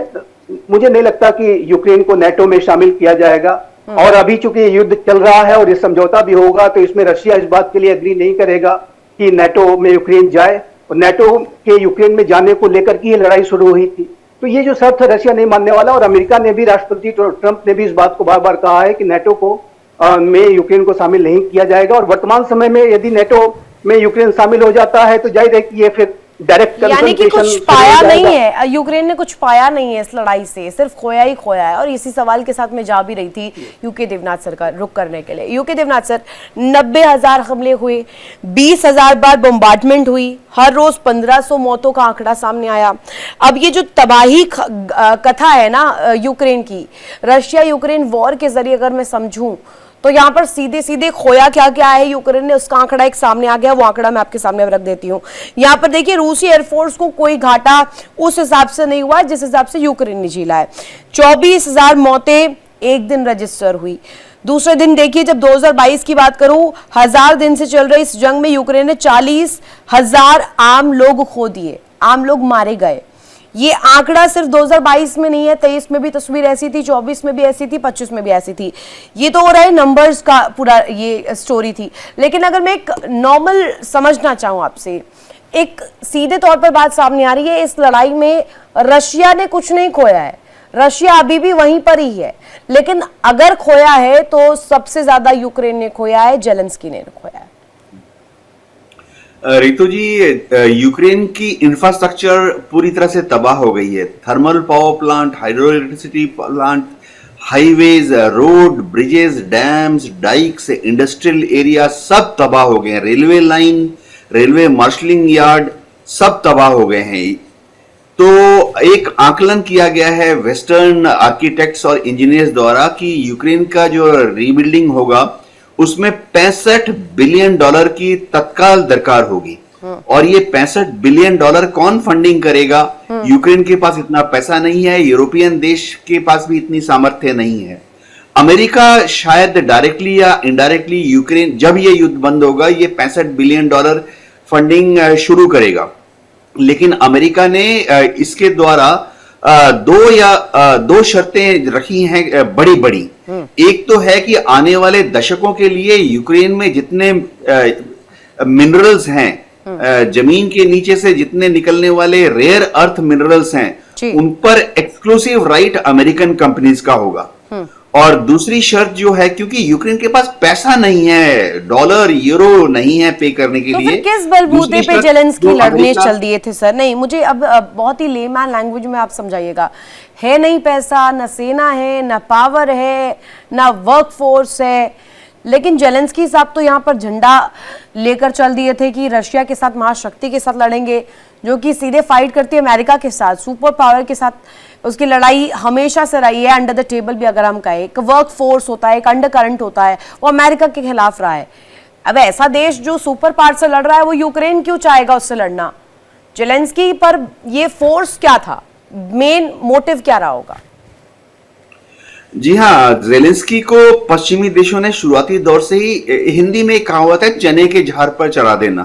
मुझे नहीं लगता कि यूक्रेन को नेटो में शामिल किया जाएगा। और अभी चूंकि युद्ध चल रहा है और ये समझौता भी होगा तो इसमें रशिया इस बात के लिए एग्री नहीं करेगा कि नेटो में यूक्रेन जाए। और नेटो के यूक्रेन में जाने को लेकर की ये लड़ाई शुरू हुई थी। तो ये जो शर्त है रशिया नहीं मानने वाला। और अमेरिका ने भी, राष्ट्रपति ट्रंप ने भी इस बात को बार बार कहा है कि नेटो को में यूक्रेन को शामिल नहीं किया जाएगा। और वर्तमान समय में यदि नेटो में यूक्रेन शामिल हो जाता है तो जाहिर है कि ये फिर डायरेक्ट यानी कि कुछ पाया नहीं है, यूक्रेन ने कुछ पाया नहीं है इस लड़ाई से, सिर्फ खोया ही खोया है। और इसी सवाल के साथ मैं जा भी रही थी यूके देवनाथ सर का रुख करने के लिए। यूके देवनाथ सर, 90,000 हमले हुए, 20,000 बार बम्बार्डमेंट हुई, हर रोज 1500 मौतों का आंकड़ा सामने आया। अब ये जो तबाही कथा है ना यूक्रेन की, रशिया यूक्रेन वॉर के जरिए अगर मैं समझूं तो यहाँ पर सीधे सीधे खोया क्या क्या है यूक्रेन ने, उसका आंकड़ा एक सामने आ गया। वो आंकड़ा मैं आपके सामने रख देती हूँ। यहाँ पर देखिए रूसी एयरफोर्स को कोई घाटा उस हिसाब से नहीं हुआ जिस हिसाब से यूक्रेन ने झेला है। 24,000 मौतें एक दिन रजिस्टर हुई। दूसरे दिन देखिए जब 2022 की बात करूं, 1000 दिन से चल रही इस जंग में यूक्रेन ने 40,000 आम लोग खो दिए, आम लोग मारे गए। ये आंकड़ा सिर्फ 2022 में नहीं है, 23 में भी तस्वीर ऐसी थी, 24 में भी ऐसी थी, 25 में भी ऐसी थी। ये तो हो रहा है नंबर्स का पूरा ये स्टोरी थी। लेकिन अगर मैं एक नॉर्मल समझना चाहूं आपसे, एक सीधे तौर पर बात सामने आ रही है, इस लड़ाई में रशिया ने कुछ नहीं खोया है, रशिया अभी भी वहीं पर ही है। लेकिन अगर खोया है तो सबसे ज्यादा यूक्रेन ने खोया है, जेलेंस्की ने खोया है। रितु जी, यूक्रेन की इंफ्रास्ट्रक्चर पूरी तरह से तबाह हो गई है। Thermal power plant, hydro electricity plant highways, road, bridges, dams, dykes, industrial area सब तबाह हो गए हैं। Railway line, railway marshalling yard सब तबाह हो गए हैं। तो एक आकलन किया गया है वेस्टर्न आर्किटेक्ट्स और इंजीनियर्स द्वारा कि यूक्रेन का जो रीबिल्डिंग होगा उसमें $65 बिलियन की तत्काल दरकार होगी। और ये $65 बिलियन कौन फंडिंग करेगा? यूक्रेन के पास इतना पैसा नहीं है, यूरोपियन देश के पास भी इतनी सामर्थ्य नहीं है। अमेरिका शायद डायरेक्टली या इनडायरेक्टली यूक्रेन, जब ये युद्ध बंद होगा, ये $65 बिलियन फंडिंग शुरू करेगा। लेकिन अमेरिका ने इसके द्वारा दो शर्तें रखी हैं बड़ी बड़ी। एक तो है कि आने वाले दशकों के लिए यूक्रेन में जितने मिनरल्स हैं, जमीन के नीचे से जितने निकलने वाले रेयर अर्थ मिनरल्स हैं, उन पर एक्सक्लूसिव राइट अमेरिकन कंपनीज का होगा। और दूसरी शर्त जो है, क्योंकि यूक्रेन के पास पैसा नहीं है, डॉलर यूरो नहीं है पे करने के लिए, फिर किस बलबूते पे जेलेंस्की लड़ने चल दिए थे सर? नहीं, मुझे अब बहुत ही लेमैन लैंग्वेज में आप समझाइएगा। है नहीं पैसा, न सेना है, न पावर है, न वर्क फोर्स है, लेकिन जेलेंस्की साहब तो यहाँ पर झंडा लेकर चल दिए थे कि रशिया के साथ, महाशक्ति के साथ लड़ेंगे, जो कि सीधे फाइट करती है अमेरिका के साथ, सुपर पावर के साथ। उसकी लड़ाई हमेशा से रही है अंडर द टेबल भी, अगर हम कहें। एक वर्क फोर्स होता है, एक अंडर करंट होता है, वो अमेरिका के खिलाफ रहा है। अब ऐसा देश जो सुपर पावर से लड़ रहा है, वो यूक्रेन क्यों चाहेगा उससे लड़ना? जेलेंस्की पर ये फोर्स क्या था, मेन मोटिव क्या रहा होगा? जी हाँ, जेलेंस्की को पश्चिमी देशों ने शुरुआती दौर से ही, हिंदी में कहावत है, चने के झाड़ पर चढ़ा देना।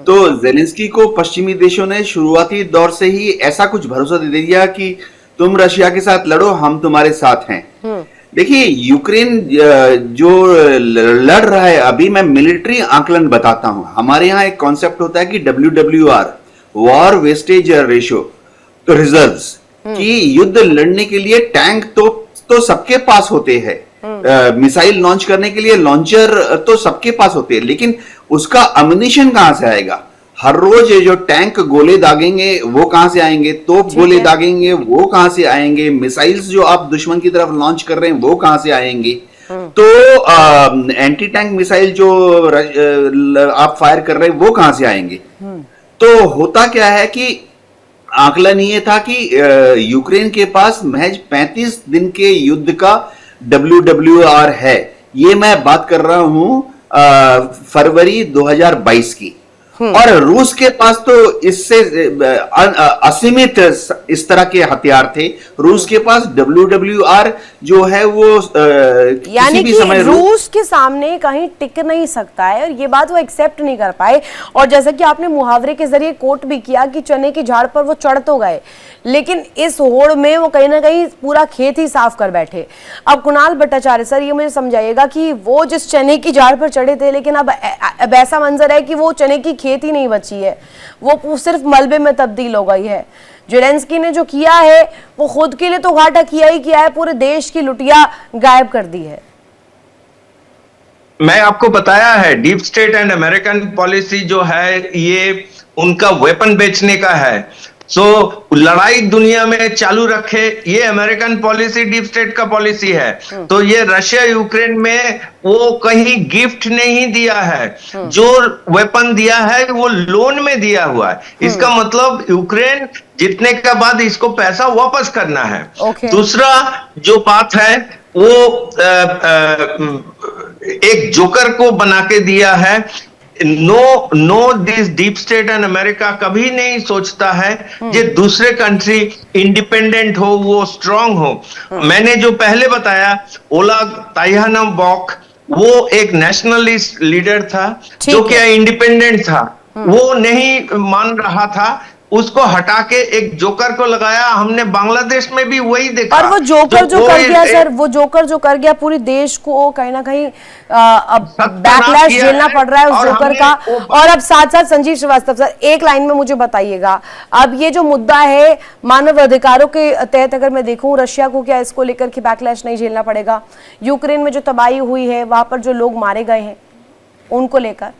तो जेलेंस्की को पश्चिमी देशों ने शुरुआती दौर से ही ऐसा कुछ भरोसा दे दिया कि तुम रशिया के साथ लड़ो, हम तुम्हारे साथ हैं। देखिए, यूक्रेन जो लड़ रहा है अभी, मैं मिलिट्री आकलन बताता हूं। हमारे यहाँ एक कॉन्सेप्ट होता है कि WWR, वॉर वेस्टेज रेशियो, तो रिजर्व्स, कि युद्ध लड़ने के लिए टैंक तो सबके पास होते हैं, मिसाइल लॉन्च करने के लिए लॉन्चर तो सबके पास होते हैं, लेकिन उसका अम्युनिशन कहां से आएगा? हर रोज जो टैंक गोले दागेंगे वो कहां से आएंगे? तोप गोले दागेंगे वो कहां से आएंगे? मिसाइल्स जो आप दुश्मन की तरफ लॉन्च कर रहे हैं वो कहां से आएंगे? तो एंटी टैंक मिसाइल जो आप फायर कर रहे हैं वो कहां से आएंगे? तो होता क्या है कि आकलन ये था कि यूक्रेन के पास महज 35 दिन के युद्ध का WWR है। ये मैं बात कर रहा हूं फरवरी 2022 की। और रूस के पास तो इससे असीमित इस तरह के हथियार थे। रूस के पास WWR जो है वो यानी कि रूस के सामने कहीं टिक नहीं सकता है, और ये बात वो एक्सेप्ट नहीं कर पाए। और जैसा कि आपने मुहावरे के जरिए कोट भी किया कि चने के झाड़ पर वो चढ़ तो गए, लेकिन इस होड़ में वो कहीं ना कहीं पूरा खेत ही साफ कर बैठे। अब कुणाल भट्टाचार्य सर, ये मुझे समझाइएगा कि वो जिस चने की झाड़ पर चढ़े थे, लेकिन अब ऐसा मंजर है कि वो चने की खेत ही नहीं बची है, वो सिर्फ मलबे में तब्दील हो गई है। जेलेंस्की ने जो किया है वो खुद के लिए तो घाटा किया ही किया है, पूरे देश की लुटिया गायब कर दी है। मैं आपको बताया है, deep state and American policy जो है ये उनका वेपन बेचने का है। सो लड़ाई दुनिया में चालू रखे, ये अमेरिकन पॉलिसी, डीप स्टेट का पॉलिसी है। तो ये रशिया यूक्रेन में वो कहीं गिफ्ट नहीं दिया है, जो वेपन दिया है वो लोन में दिया हुआ है। इसका मतलब यूक्रेन जीतने के बाद इसको पैसा वापस करना है। दूसरा जो बात है वो एक जोकर को बना के दिया है। No this deep state and America कभी नहीं सोचता है कि दूसरे कंट्री इंडिपेंडेंट हो, वो स्ट्रांग हो। मैंने जो पहले बताया, ओलाग ताइहानोबॉक, वो एक नेशनलिस्ट लीडर था जो क्या इंडिपेंडेंट था, वो नहीं मान रहा था, उसको हटा के एक जोकर को लगाया। हमने बांग्लादेश में भी वही देखा। और वो जोकर जो कर गया सर, वो जोकर जो कर गया, पूरी देश को कहीं ना कहीं अब बैकलैश झेलना पड़ रहा है उस जोकर का। और अब साथ साथ संजीव श्रीवास्तव सर, एक लाइन में मुझे बताइएगा, अब ये जो मुद्दा है मानव अधिकारों के तहत अगर मैं देखूं, रशिया को क्या इसको लेकर के बैकलैश नहीं झेलना पड़ेगा? यूक्रेन में जो तबाही हुई है, वहां पर जो लोग मारे गए हैं, उनको लेकर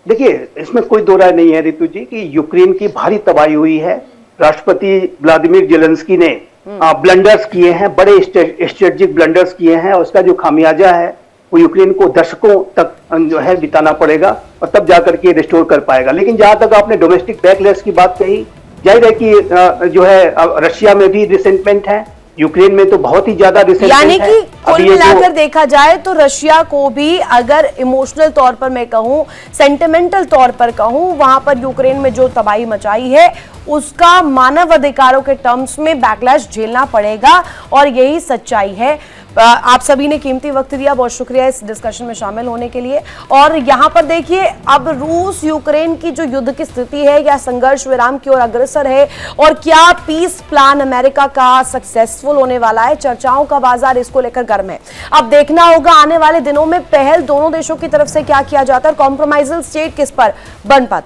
देखिए, इसमें कोई दो राय नहीं है रितु जी कि यूक्रेन की भारी तबाही हुई है। राष्ट्रपति व्लादिमीर जेलेंस्की ने ब्लंडर्स किए हैं, बड़े स्ट्रेटेजिक ब्लंडर्स किए हैं, और उसका जो खामियाजा है वो यूक्रेन को दशकों तक जो है बिताना पड़ेगा, और तब जाकर के रिस्टोर कर पाएगा। लेकिन जहां तक आपने डोमेस्टिक बैकलैश की बात कही, जाहिर है कि जो है रशिया में भी रिसेंटमेंट है, यूक्रेन में तो बहुत ही ज्यादा रिसेंटमेंट है। यानी कि कुल मिलाकर देखा जाए तो रशिया को भी अगर इमोशनल तौर पर मैं कहूं, सेंटिमेंटल तौर पर कहूं, वहां पर यूक्रेन में जो तबाही मचाई है उसका मानव अधिकारों के टर्म्स में बैकलैश झेलना पड़ेगा, और यही सच्चाई है। आप सभी ने कीमती वक्त दिया, बहुत शुक्रिया इस डिस्कशन में शामिल होने के लिए। और यहाँ पर देखिए, अब रूस यूक्रेन की जो युद्ध की स्थिति है या संघर्ष विराम की ओर अग्रसर है, और क्या पीस प्लान अमेरिका का सक्सेसफुल होने वाला है, चर्चाओं का बाजार इसको लेकर गर्म है। अब देखना होगा आने वाले दिनों में पहल दोनों देशों की तरफ से क्या किया जाता है, कॉम्प्रोमाइजल स्टेट किस पर बन पाता है।